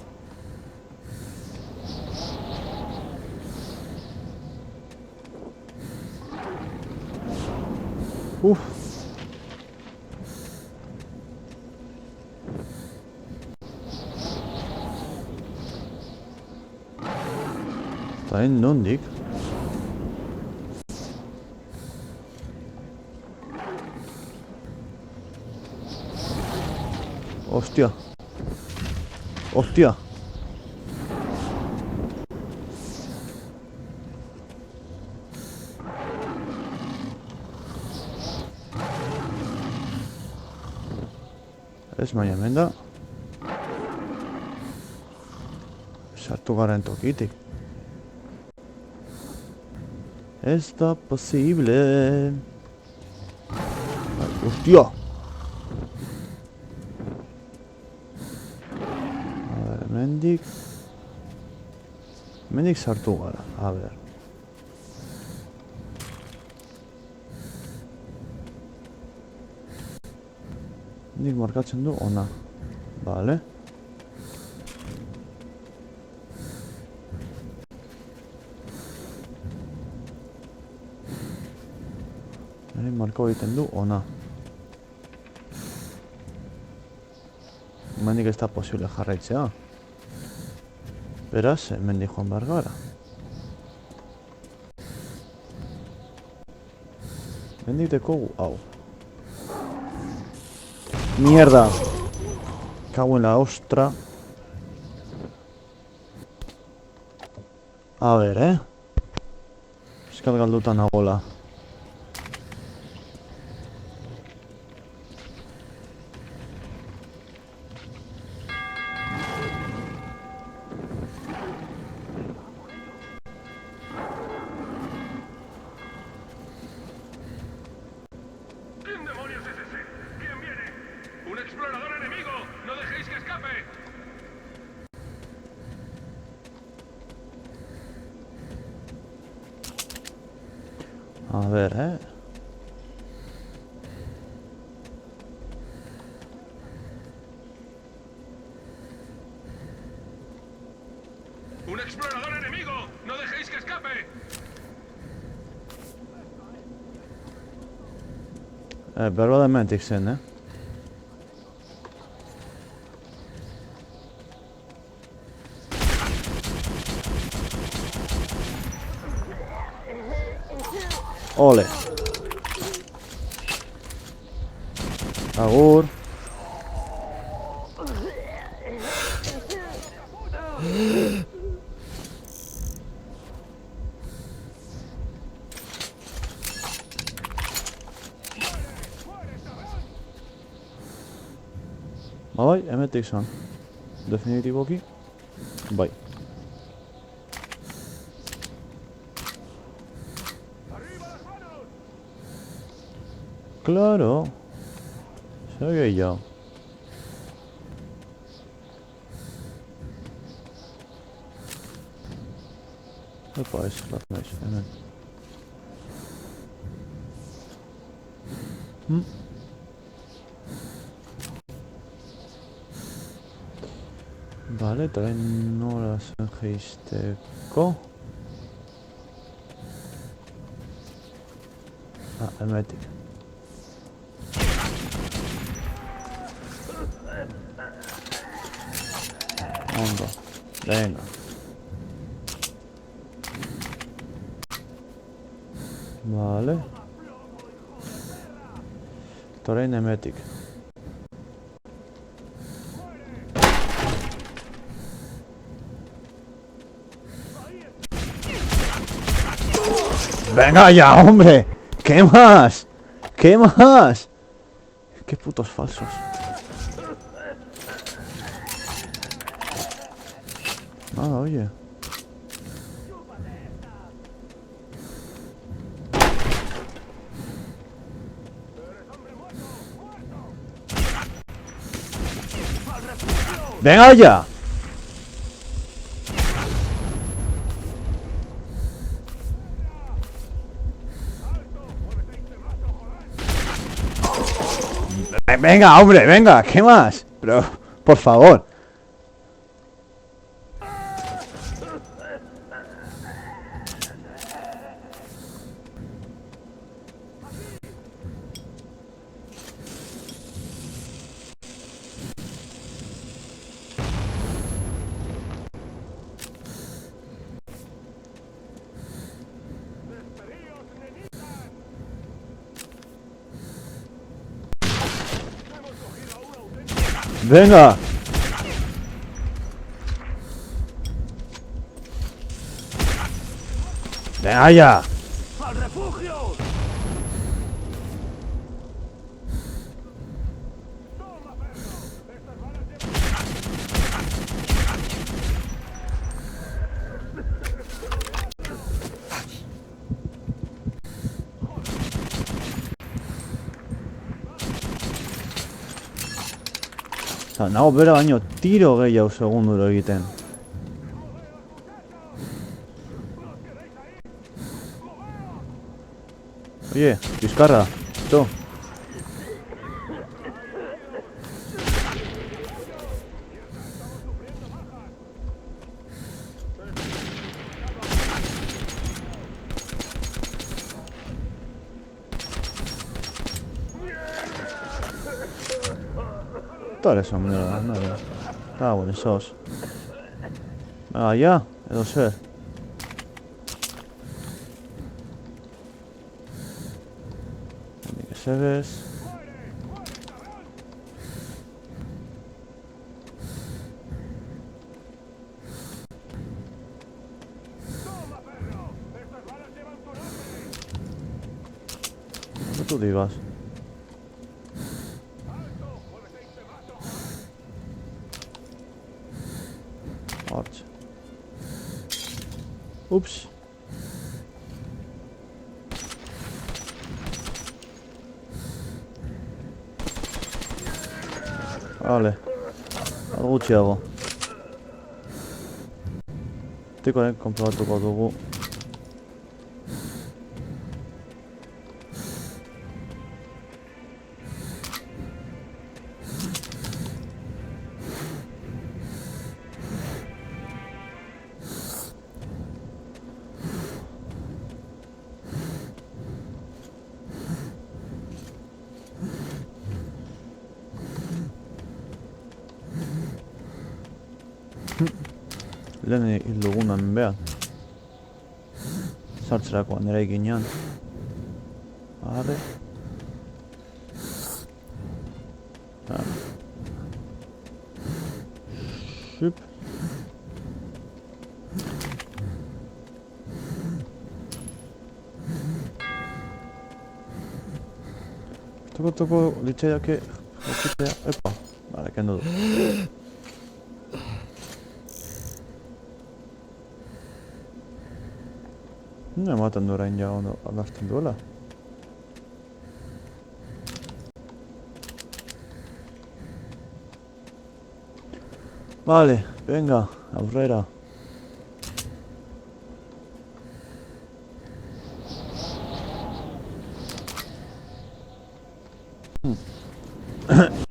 Uf. Está en nondik. Hostia. Hostia. Ez baina hemen da. Sartu garen tokitik. Ez da posible. Hostia. Hemendik sartu gara, a ber. Hemendik markatzen du ona. Vale. Hemendik marko egiten du ona. hemendik ez da posible jarraitzea. Beraz, hemendik joan behar gara. Hemendik dekogu, hau. Mierda! Cago en la ostra. A ver, Eskat galduta nagola. ¿Quién demonios es ese? ¿Quién viene? ¡Un explorador enemigo! ¡No dejéis que escape! A ver, ¡Un explorador enemigo! ¡No dejéis que escape! Berba da hemendik zen, Ole. Agur. Bai, hemetik zan. Definitiboki. Bai. Claro. Zer gehiago. Epa, ez bat naiz, hemen. Vale, eta orain nola zen jeisteko. Hemetik. Ondo, venga. Vale. Eta orain hemetik. ¡Venga ya, hombre! ¿Qué más? ¿Qué más? ¡Qué putos falsos! Nada, oye. ¡Venga ya! Venga, hombre, venga, ¿qué más? Pero, por favor. Venga. Venga ya. ¡Al refugio! Nago bera baino tiro gehiago segunduro egiten. Oye, bizkarra, to. Tal esan mierda, nahi. Bueno, esos. Ja, edo zer. Henik esegez. ¿Qué tú digas? Arch. Ups. Vale. Algo gutxiago. Tikonek konprobatuko dugu. Lehen hil dugunan behar. Sartzerakoan ere eginean. Arre. Xup. Toko litzaiake okitea. Epa. Vale, kendu du. Ematen du orain ja ondo aldasten duela. Vale, venga, aurrera.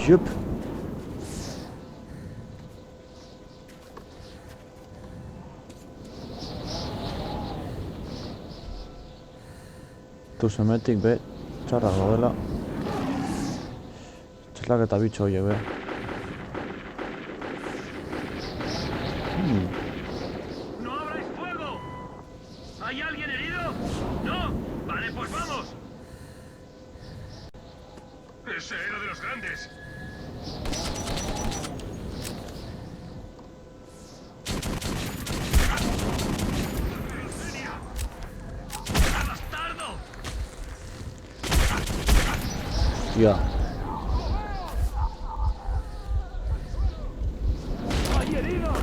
Xup. Semetik be, txarra gaudela. Txarrak eta bitxo horiek be. ¡No abráis fuego! ¿Hay alguien herido? ¿No? Vale, pues vamos. Ese era de los grandes. Ya. ¡Hay heridos!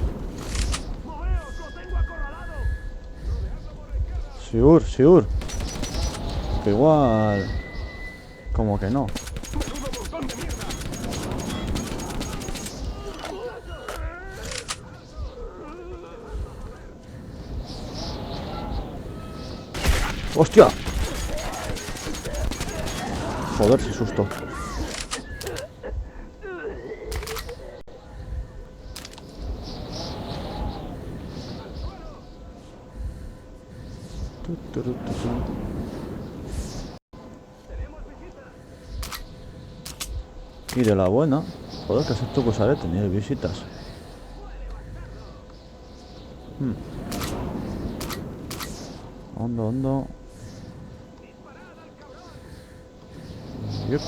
¡Moveos! ¡Lo tengo acorralado! Sigur. Que igual... Como que no. ¡Hostia! Joder, qué susto. Y de la buena. Joder, que esto cosa de tener visitas. Hondo. Yep.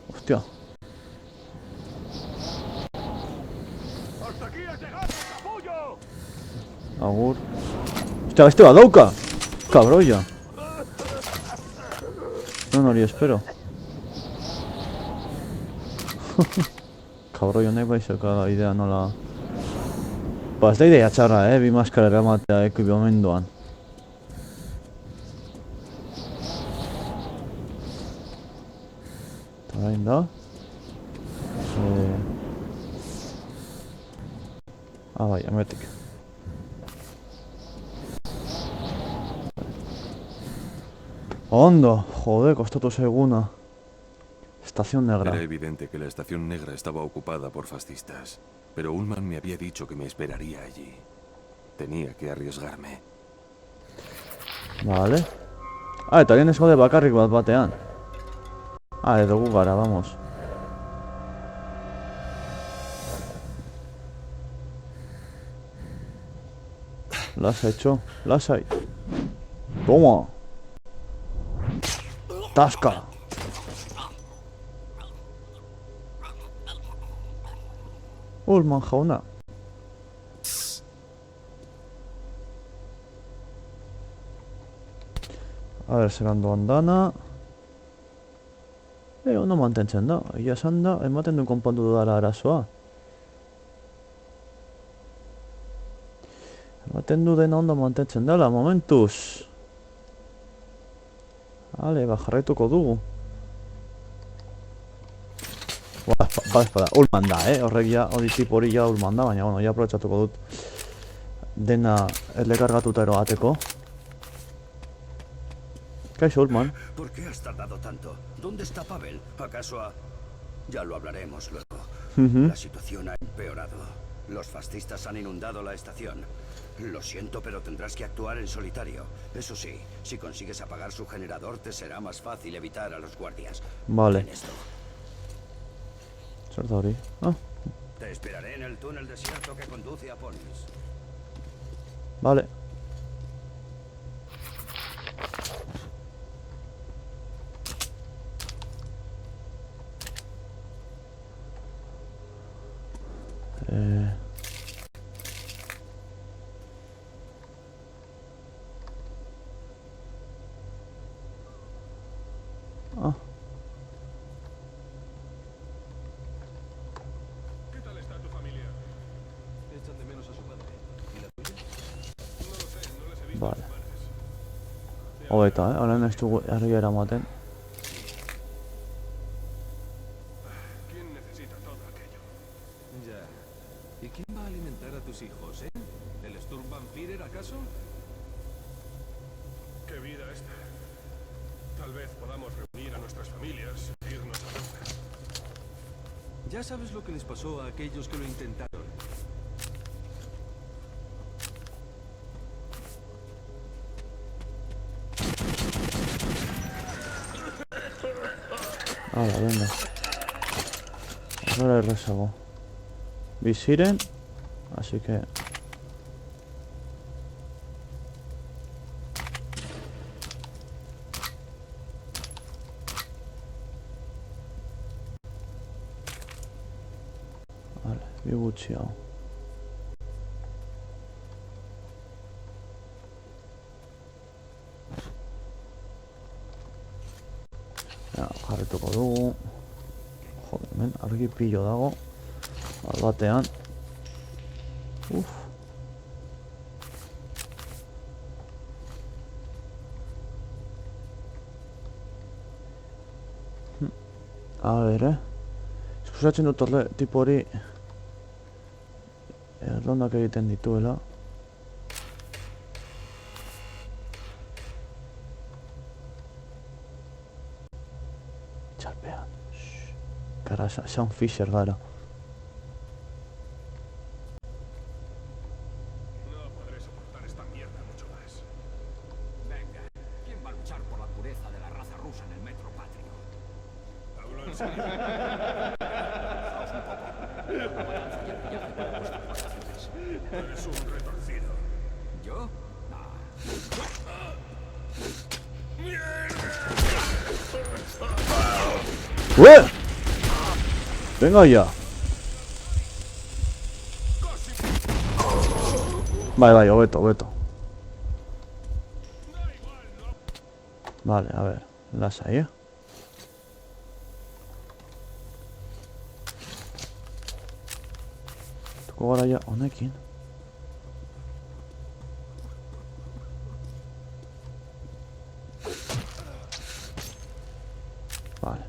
Hostia. Agur. Hostia, este va dauka. Cabrolla. No hori espero. Cabrolla nahi baizeka idea nola. Ba, ez da idea txarra, bi maskara eramatea ekipamenduan. Orain da. Bai, hemetik. Ondo, joder, kostatu zaiguna. Estación negra. Era evidente que la estación negra estaba ocupada por fascistas, pero Ullman me había dicho que me esperaría allí. Tenía que arriesgarme. Vale. Eta lehen ez gaude bakarrik bat batean. Edo gu gara, vamos. Lasai, txo, lasai. Toma. Taska. Ullman jauna. A ber, zelan doan dana. Ondo mantentzen da. Egia esan da, ematen duen konpondu dudala arazoa. Ematen du dena ondo mantentzen dela, momentuz. Hale, jarraituko dugu. Bada, Ullman da, horrek ja, hori tipo hori ja Ullman da, baina, bueno, ja aprobetxatuko dut dena elekargatuta erogateko. Kaixo, Ullman. ¿Por qué has tardado tanto? ¿Dónde está Pavel? ¿Acaso ha...? Ya lo hablaremos luego. La situación ha empeorado. Los fascistas han inundado la estación. Lo siento, pero tendrás que actuar en solitario. Eso sí, si consigues apagar su generador, te será más fácil evitar a los guardias. Vale. Ten esto. Zer da hori? Te esperaré en el túnel desierto que conduce a Ponis. Vale. ¿Qué tal está tu familia? Echan de menos a su padre. ¿Y la tuya? No lo sé, no les he visto. Vale. Hogeita, orain ez dugu herria eramaten. ¿Quién necesita todo aquello? Ya. ¿Y quién va a alimentar a tus hijos, ¿El Sturmvampire, acaso? ¿Qué vida esta? Tal vez podamos reunir a nuestras familias e irnos a casa. Ya sabes lo que les pasó a aquellos que lo intentaron. Hala, venga. Ahora el rezago. Visiren. Así que... Vale, bi gutxi hau. Jarrituko dugu. Jode, hemen argi pillo dago. Batean. A ber, Eskusatzen dut horre tipo hori errondak egiten dituela. Txalpean. Gara, Sean Fisher gara. No podré soportar esta mierda mucho más. Venga, ¿quién va a luchar por la pureza de la raza rusa en el metro patrio? Hablo en serio. Eres un retorcido. ¿Yo? ¡Ué! Venga ya. Vale, hobeto. Vale, a ver. Lasai, Tuko gara ja honekin. Vale.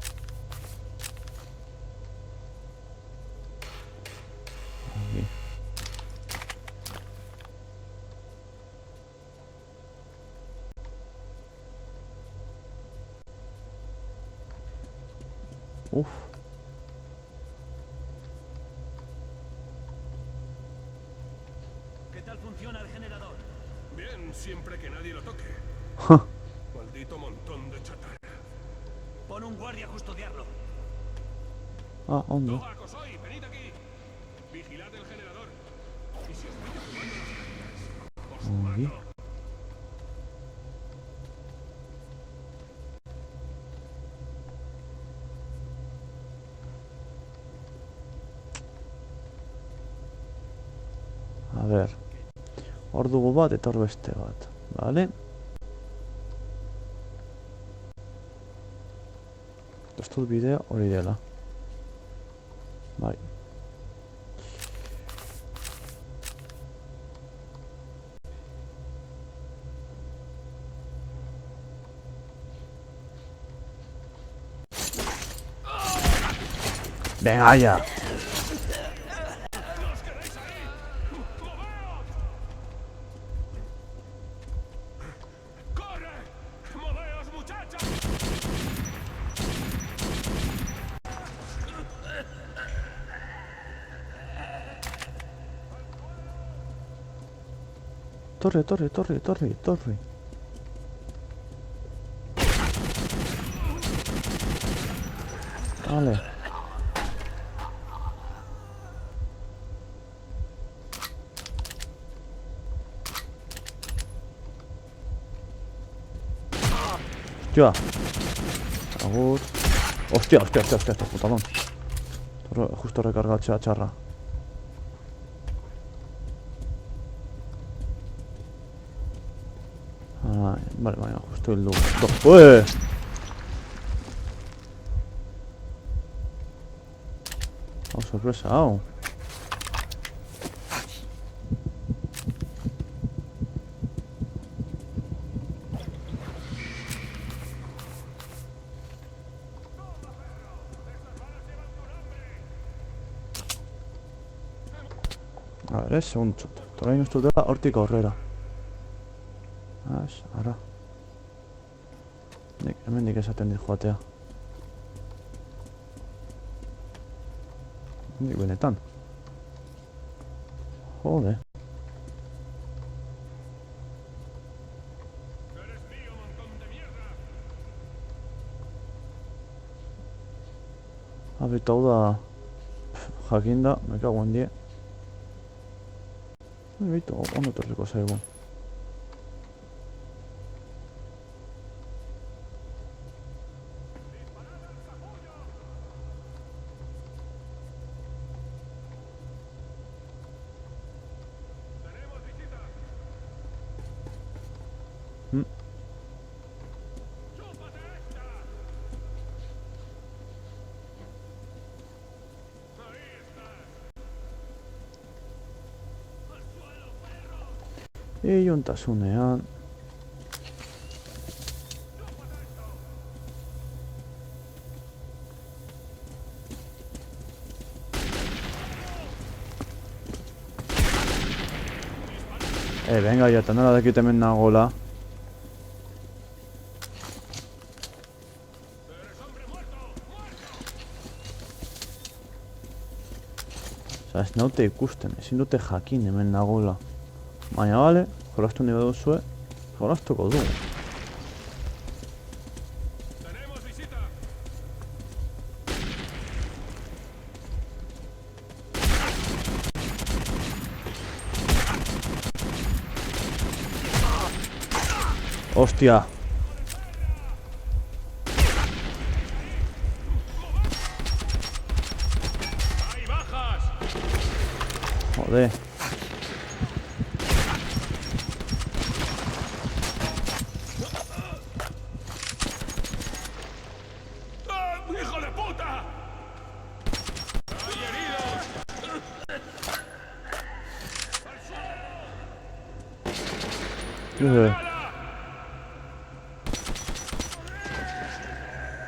Uf. ¿Qué tal funciona el generador? Bien, siempre que nadie lo toque. Maldito montón de chatarra. Pon un guardia a custodiarlo. Ah, onda. Tobaco soy, venid aquí. Vigilad el generador. Y si os pillo jugando las cartas, os mato. A ver. Hor dugu bat eta hor beste bat. Vale. Ez dut bidea hori dela. Bai. Venga ya. Torre, torre, torre, torre, torre. Vale. Hostia. Agur. Hostia, hostia, hostia, hostia, putadón. Justo recargatzea txarra. Vale, vaya, justo el lugar. ¡Ué! Oh, sorpresa, oh. A ver, segun txot. Orain ez dutela hortik aurrera. Ara. Hemendik esaten dit joatea. Hemendik benetan. Jode. Abita hau da jakinda, me cago en die. Abita, ondo torriko zaigu. Iluntasunean. Venga, ya nada de aquí hemen nagola. Osa, ez naute ikusten, ezin dute jakin hemen nagola. Baina, bale, jolastu nire duzue, jolastuko du. Hostia. Joder. ¡Hijo de puta! ¡Hay heridos!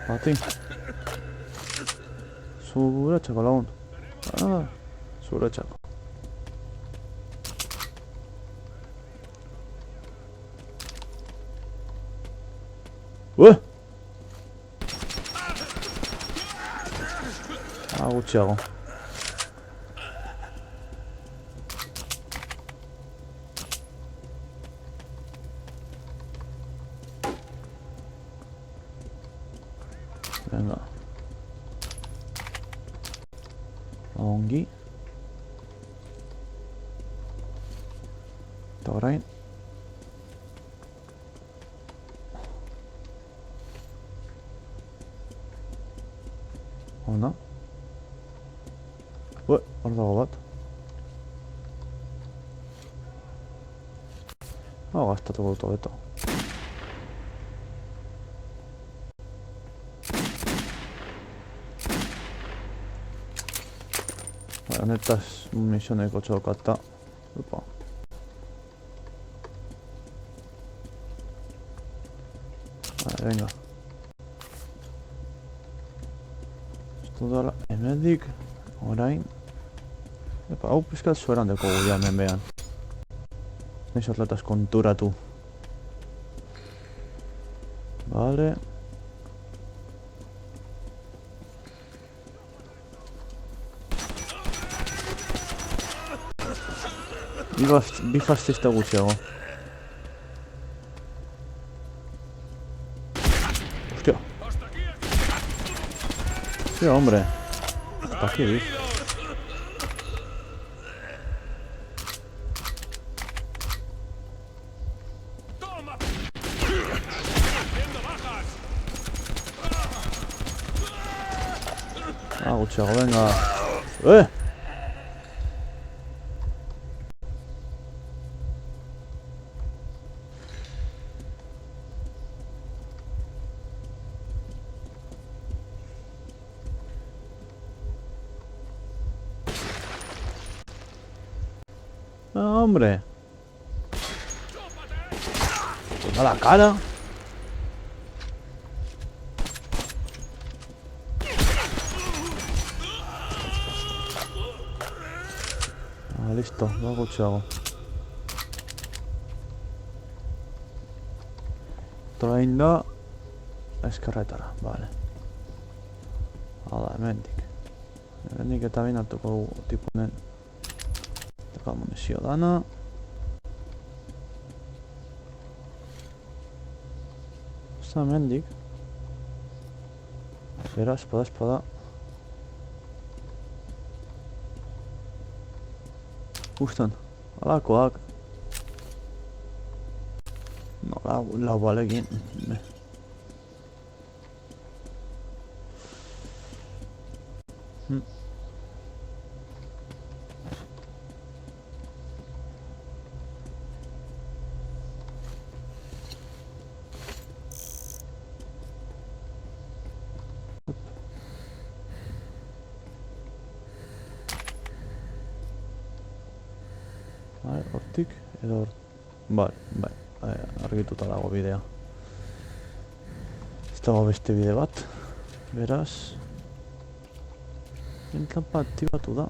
Bati. Zuretzako lagun. Zuretzako. gutxiago. Venga. Ongi. Eta orain. Ona. Hor dago bat. Gastatuko dut hobeto. Honetaz misioneko txokata. Opa. Venga. Esto dala hemendik, orain. Epa, hau pizkat zueran deko guia hemen behan. Naiz atlataz konturatu. Vale. Bi fascista gutxiago. Hostia. Hostia, hombre. Hasta aquí, ¿ves? Gutxiago, venga. Hombre. Toda la cara. Listo, lo gutxiago. Train da eskerretara, vale. Hala, hemendik. Hemendik eta bain hartuko tipunen taka munizio dana. Eta hemendik. Bera, espada. Gustan, alakoak. No, lau balekin. Hortik, edo bai, argituta dago bidea. Ez dago beste bide bat, beraz. Entlapa aktibatu da.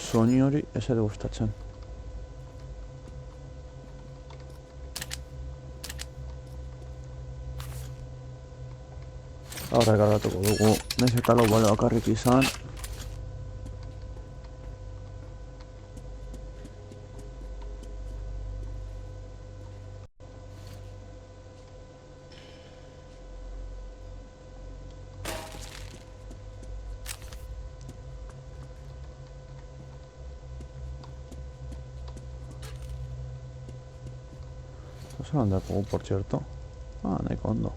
Soinu hori ez ere gustatzen. Horrek aldatuko dugu, nahiz eta lau bale bakarrik izan. Zeran handakogu, por cierto. Nahiko ondo.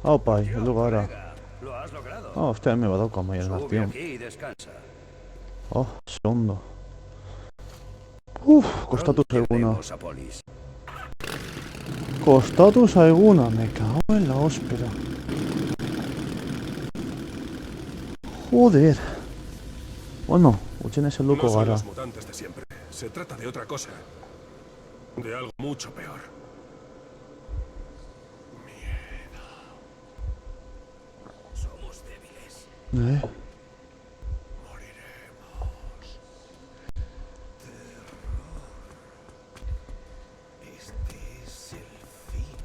Aupai, heldu gara. Hostia, me badauko amaien artion. Ze ondo. Kostatu zaiguna. Kostatu zaiguna, me cago en la hóspera. Joder. Bueno, gutxienez helduko No son gara. los mutantes de siempre. Se trata de otra cosa. De algo mucho peor. Este es el fin.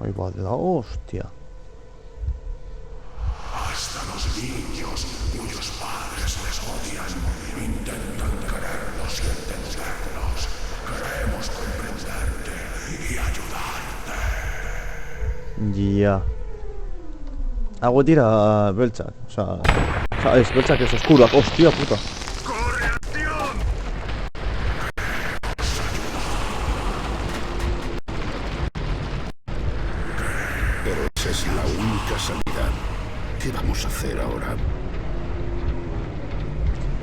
Ahí va de la hostia. Hasta los niños cuyos padres les odian intentan quererlos y entenderlos. Queremos comprenderte y ayudarte. Ya. Agua tira Belchak. O sea, es Belchak, es oscuro. Hostia puta. Pero esa es la única salida. ¿Qué vamos a hacer ahora?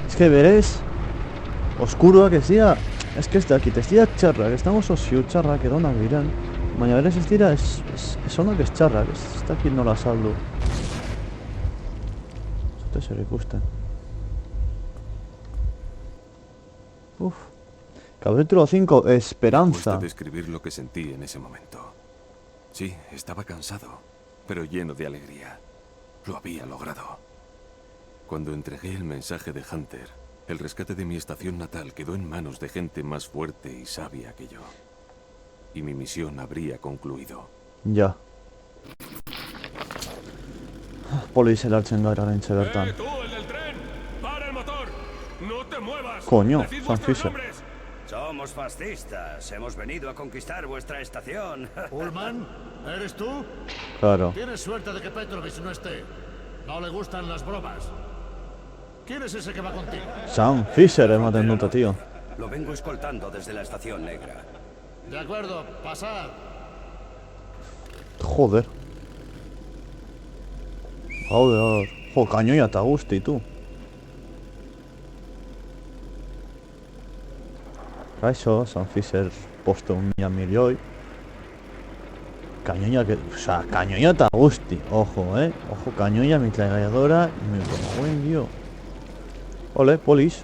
Es que veréis. Oscuro que sea. Es que este aquí te estira charra. Que estamos osio charra. Que dona viran. Baina veres ez dira. Es ona que es charra. Que está aquí no la saldo. Zute zer ikusten. Uf. Capítulo 5. Esperanza. Cuesta describir lo que sentí en ese momento. Sí, estaba cansado, pero lleno de alegría. Lo había logrado. Cuando entregué el mensaje de Hunter, el rescate de mi estación natal quedó en manos de gente más fuerte y sabia que yo. Y mi misión habría concluido. Ya. Polizia hartzen gara oraintxe bertan. ¡Tú, el del tren! ¡Para el motor! ¡No te muevas! Coño, ¡Decid Sam vuestros Fisher. nombres! Somos fascistas. Hemos venido a conquistar vuestra estación. Ullman, ¿eres tú? Claro. Tienes suerte de que Petrovich no esté. No le gustan las bromas. ¿Quién es ese que va contigo? Sam Fisher ematen dute, tío. Lo vengo escoltando desde la estación negra. De acuerdo, pasad. Joder. Joder. Jo, kañoia eta guzti, tu. Kaixo, Sam Fisher posto 1.000 milioi. Cañoña que... O sea, cañoña eta guzti. Ojo, Ojo, cañoña, ametralladora y me pongo buen lío. Ole, polis.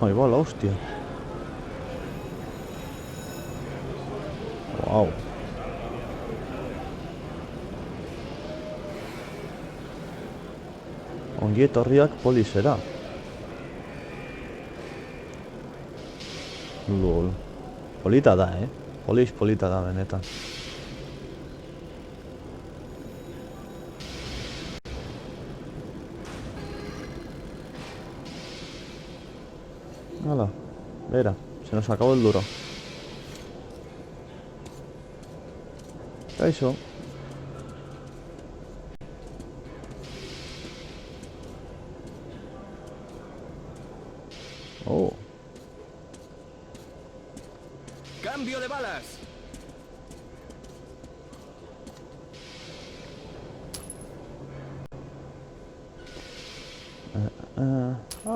Ahí va la hostia. Wow. Ongi etorriak polisera. Lol. Polita da, polita da, benetan. Hala, vera, se nos acabó el duro. Kaixo. Oh. ¡Cambio de balas!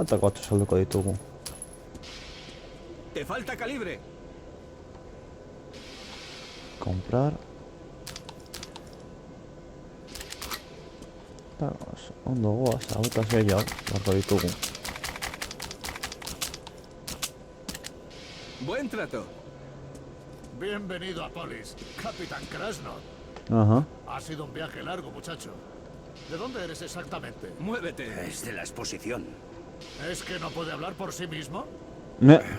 Eta 4 salduko ditugu. ¡Te falta calibre! Comprar. Ondo goaz, agutaz gehiago, beharko ditugu. Buen trato. Bienvenido a Polis, Capitán Krasnov. Ajá. Ha sido un viaje largo, muchacho. ¿De dónde eres exactamente? Muévete. Es de la exposición. ¿Es que no puede hablar por sí mismo?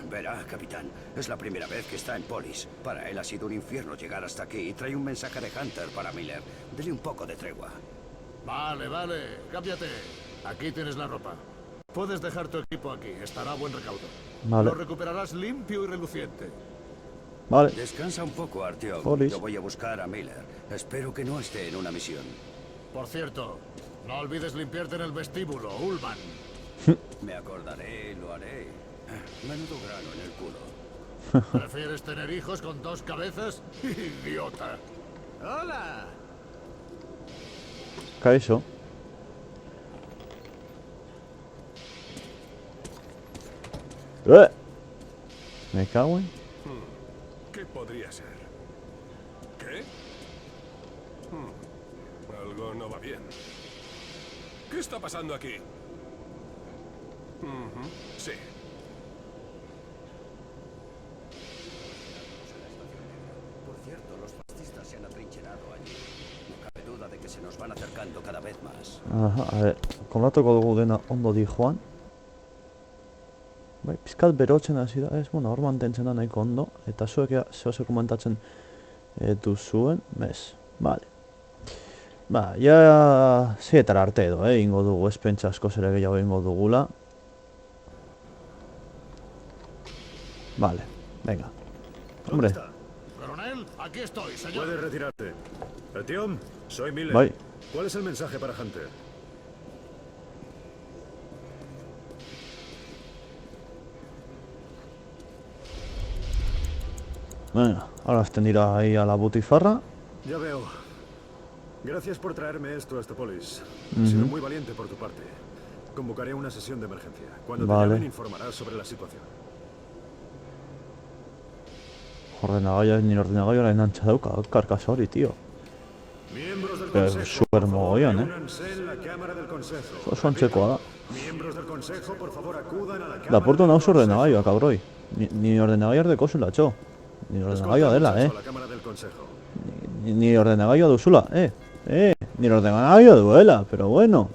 Verá, capitán, es la primera vez que está en Polis. Para él ha sido un infierno llegar hasta aquí y trae un mensaje de Hunter para Miller. Dele un poco de tregua. Vale, cámbiate. Aquí tienes la ropa. Puedes dejar tu equipo aquí, estará a buen recaudo. Vale. Lo recuperarás limpio y reluciente. Vale. Descansa un poco, Artyom. Polis. Yo voy a buscar a Miller. Espero que no esté en una misión. Por cierto, no olvides limpiarte en el vestíbulo, Ullman. Me acordaré, lo haré. Menudo grano en el culo. ¿Prefieres tener hijos con 2 cabezas? ¡Idiota! ¡Hola! Kaixo. Me cago en... ¿Qué podría ser? ¿Qué? Algo no va bien. ¿Qué está pasando aquí? Sí. Por cierto, los acercando cada vez más. Aha, a ber, kontratuko dugu dena ondo di joan. Bai, pizkat berotzen hasi da, ez, bueno, hor mantentzen da nahiko ondo, eta zuek zehose komentatzen duzuen, bez, vale. Ba, ja, zietara arte edo, ingo dugu, ez pentsa asko zere gehiago ingo dugula. Vale, venga. Hombre. Coronel, aquí estoy, señor. Puedes retirarte. Artyom, soy Miller. Bai. ¿Cuál es el mensaje para Hunter? Venga, ahora has tenido ahí a la butifarra. Ya veo. Gracias por traerme esto a Stopolis. Ha sido muy valiente por tu parte. Convocaré una sesión de emergencia. Cuando te llamen informarás sobre la situación. Ordenagaia, ni ordenagaia enantza dauka, karkasa hori, tío. Miembros del Pero Consejo, super mogollón, reúnanse en la Cámara del Consejo. Oso antzekoa da. Miembros del Consejo, por favor, acudan a la Cámara. Lapurtu nauzu ordenagaioa, kabroi. Ni ordenagaia dekozula, txo. Ni ordenagaioa dela, a la Cámara del Consejo. Ni ordenagaioa duzula, ni ordenagaioa duela, pero bueno.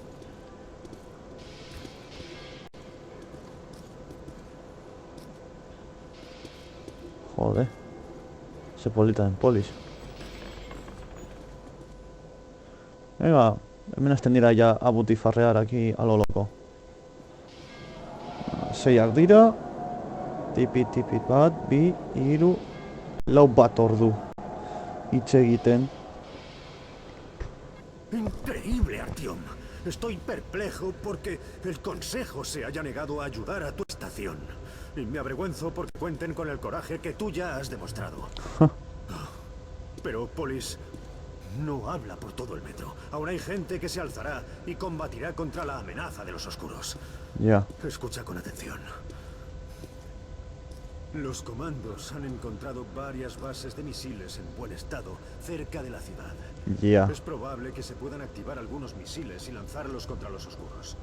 Joder. Se polita den polis. Venga, hemen hasten dira ja a butifarrear aquí a lo loco. 6ak dira. Tipit bat, 2, 3, 4 bat ordu. Hitz egiten. Increíble, Artyom. Estoy perplejo porque el Consejo se haya negado a ayudar a tu estación. Y me avergüenzo porque cuenten con el coraje que tú ya has demostrado. Pero Polis no habla por todo el metro. Aún hay gente que se alzará y combatirá contra la amenaza de los oscuros. Ya. Escucha con atención. Los comandos han encontrado varias bases de misiles en buen estado cerca de la ciudad. Ya. Es probable que se puedan activar algunos misiles y lanzarlos contra los oscuros.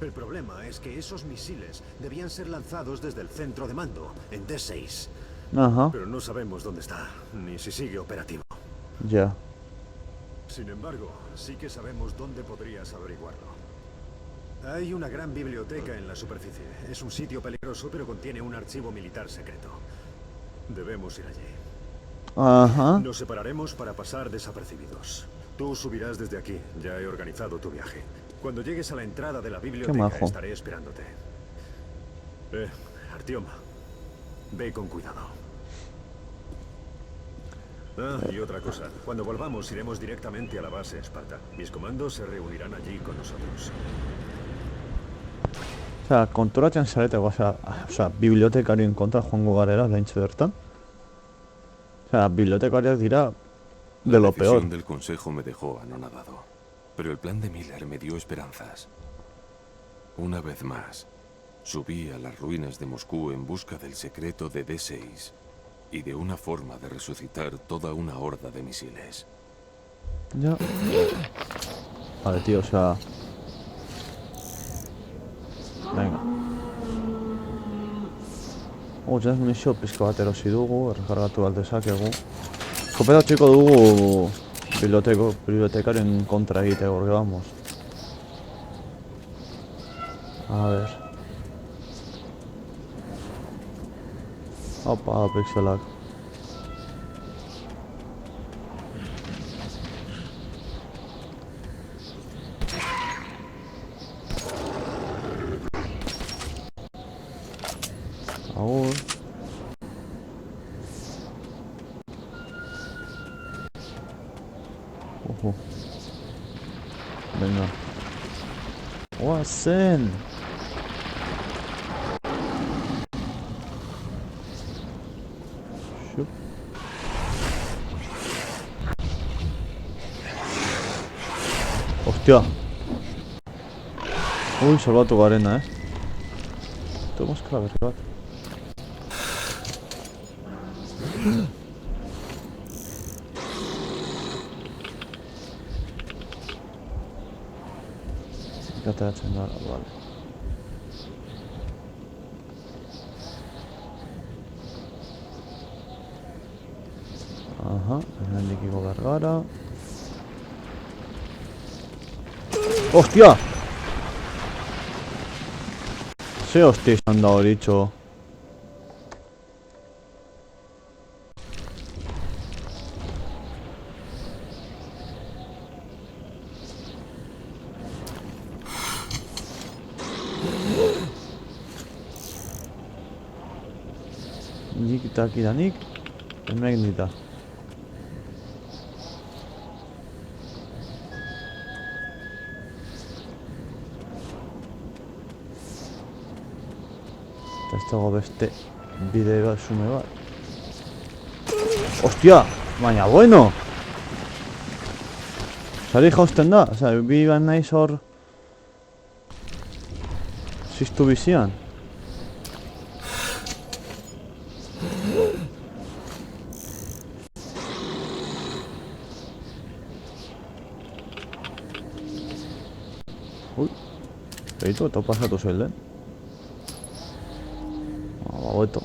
El problema es que esos misiles debían ser lanzados desde el centro de mando, en D6. Ajá. Pero no sabemos dónde está, ni si sigue operativo. Ya. Sin embargo, sí que sabemos dónde podrías averiguarlo. Hay una gran biblioteca en la superficie. Es un sitio peligroso, pero contiene un archivo militar secreto. Debemos ir allí. Ajá. Nos separaremos para pasar desapercibidos. Tú subirás desde aquí. Ya he organizado tu viaje. Cuando llegues a la entrada de la biblioteca, estaré esperándote. Artyom, ve con cuidado. Ah, y otra cosa. Cuando volvamos, iremos directamente a la base Esparta. Mis comandos se reunirán allí con nosotros. Osea, konturatzen zarete, osea, bibliotekarioen kontra joango garela, laintxe bertan. Osea, bibliotekariak dira de lo peor. La decisión del Consejo me dejó anonadado, pero el plan de Miller me dio esperanzas. Una vez más, subí a las ruinas de Moscú en busca del secreto de D6 y de una forma de resucitar toda una horda de misiles. Ya. Vale, tío, o sea... Venga. Jaz munizio pizka bat erosi dugu, errekargatu aldezakegu. Eskopeta txiko dugu bibliotekarien kontra egiteko, porque vamos. A ver. Opa, pixelak. Agur. Venga. Oazen. Xup. Hostia. Ui, salbatu garena, Tu maskara berri bat. Ateratzen da, vale. Aha, hemendik igo behar gara. Hostia! Ze hostia izan da hori, txo. Nik eta akidanik, hemen dita. Eta ez dago beste bide bat, sume bat. Ostia! Baina, bueno! Sari jausten da, oza, bi bat naiz hor... Ziztu bizian. Ui, behitu eta pasatu zelden. Bagoeto.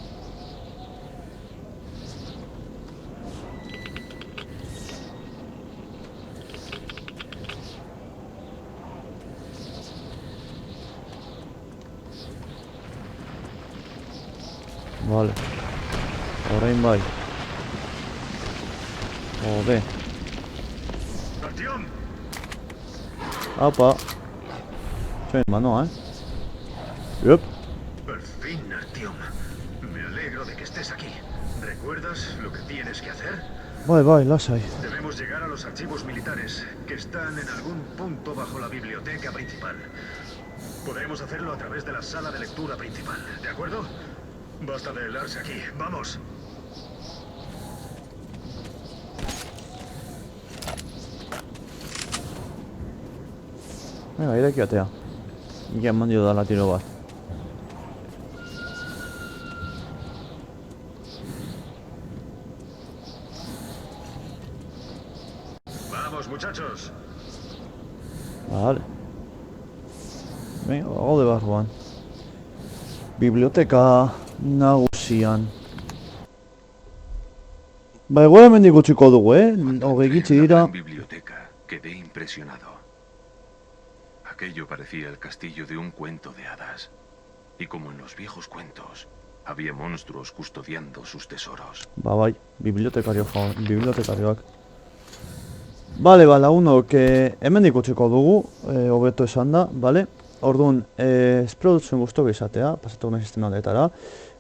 Vale. Orain bai. Jode. Apa. Soy mano, Yup. Por fin, Artyom. Me alegro de que estés aquí. ¿Recuerdas lo que tienes que hacer? Bai, lasai. Debemos llegar a los archivos militares, que están en algún punto bajo la biblioteca principal. Podremos hacerlo a través de la sala de lectura principal, ¿de acuerdo? Basta de helarse aquí. ¡Vamos! Venga, ireki atea. Ya eman dio dala tiro bat. ¡Vamos, muchachos! Vale. Venga, gaude barruan. Biblioteka nagusian. Ba, egoera hemendik utziko dugu, Hogei gitzi dira. En la biblioteca quedé impresionado. Aquello parecía el castillo de un cuento de hadas. Y como en los viejos cuentos, había monstruos custodiando sus tesoros. Ba, bai, bibliotekarioak. Bale, lagunok, hemendik utziko dugu, hobeto esan da, bale? Orduan, espero dut zuen guztok izatea, pasatuko nahi zisten aldetara.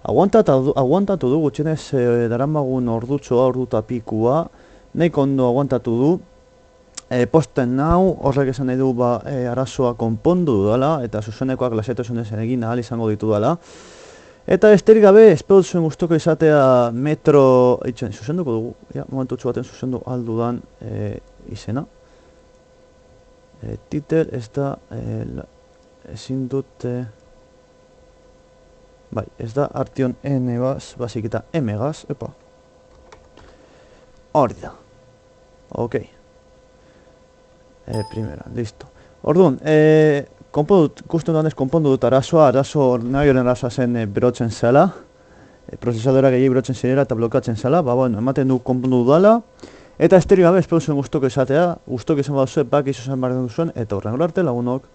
Aguantatu du, gutxienez daranbagun orduta pikua, nahiko ondo aguantatu du. Posten nau, horrek esan nahi du arazoa konpondu dudala, eta zuzenekoak lasetasunez egin ahal izango ditu dela. Eta esterik gabe, espero dut zuen guztoko izatea metro... Zuzenduko dugu, momentutxu baten zuzendu aldudan izena. Titel ez da... ezin dute... Bai, ez da Artyom N-gaz, basik eta M-gaz, epa. Hori da. Ok. Primera, listo. Orduan, kusten duanez konpondu dut arazo nahi horren arazoa zen berotzen zela. Prozesadora gehiago berotzen zela eta blokatzen zela, ba, bueno, ematen du konpondu dudala. Eta esterik gabe, espero zuen guztoko izatea, guztoko izan baduzue, bak izan behar duzuen, eta horren arte lagunok.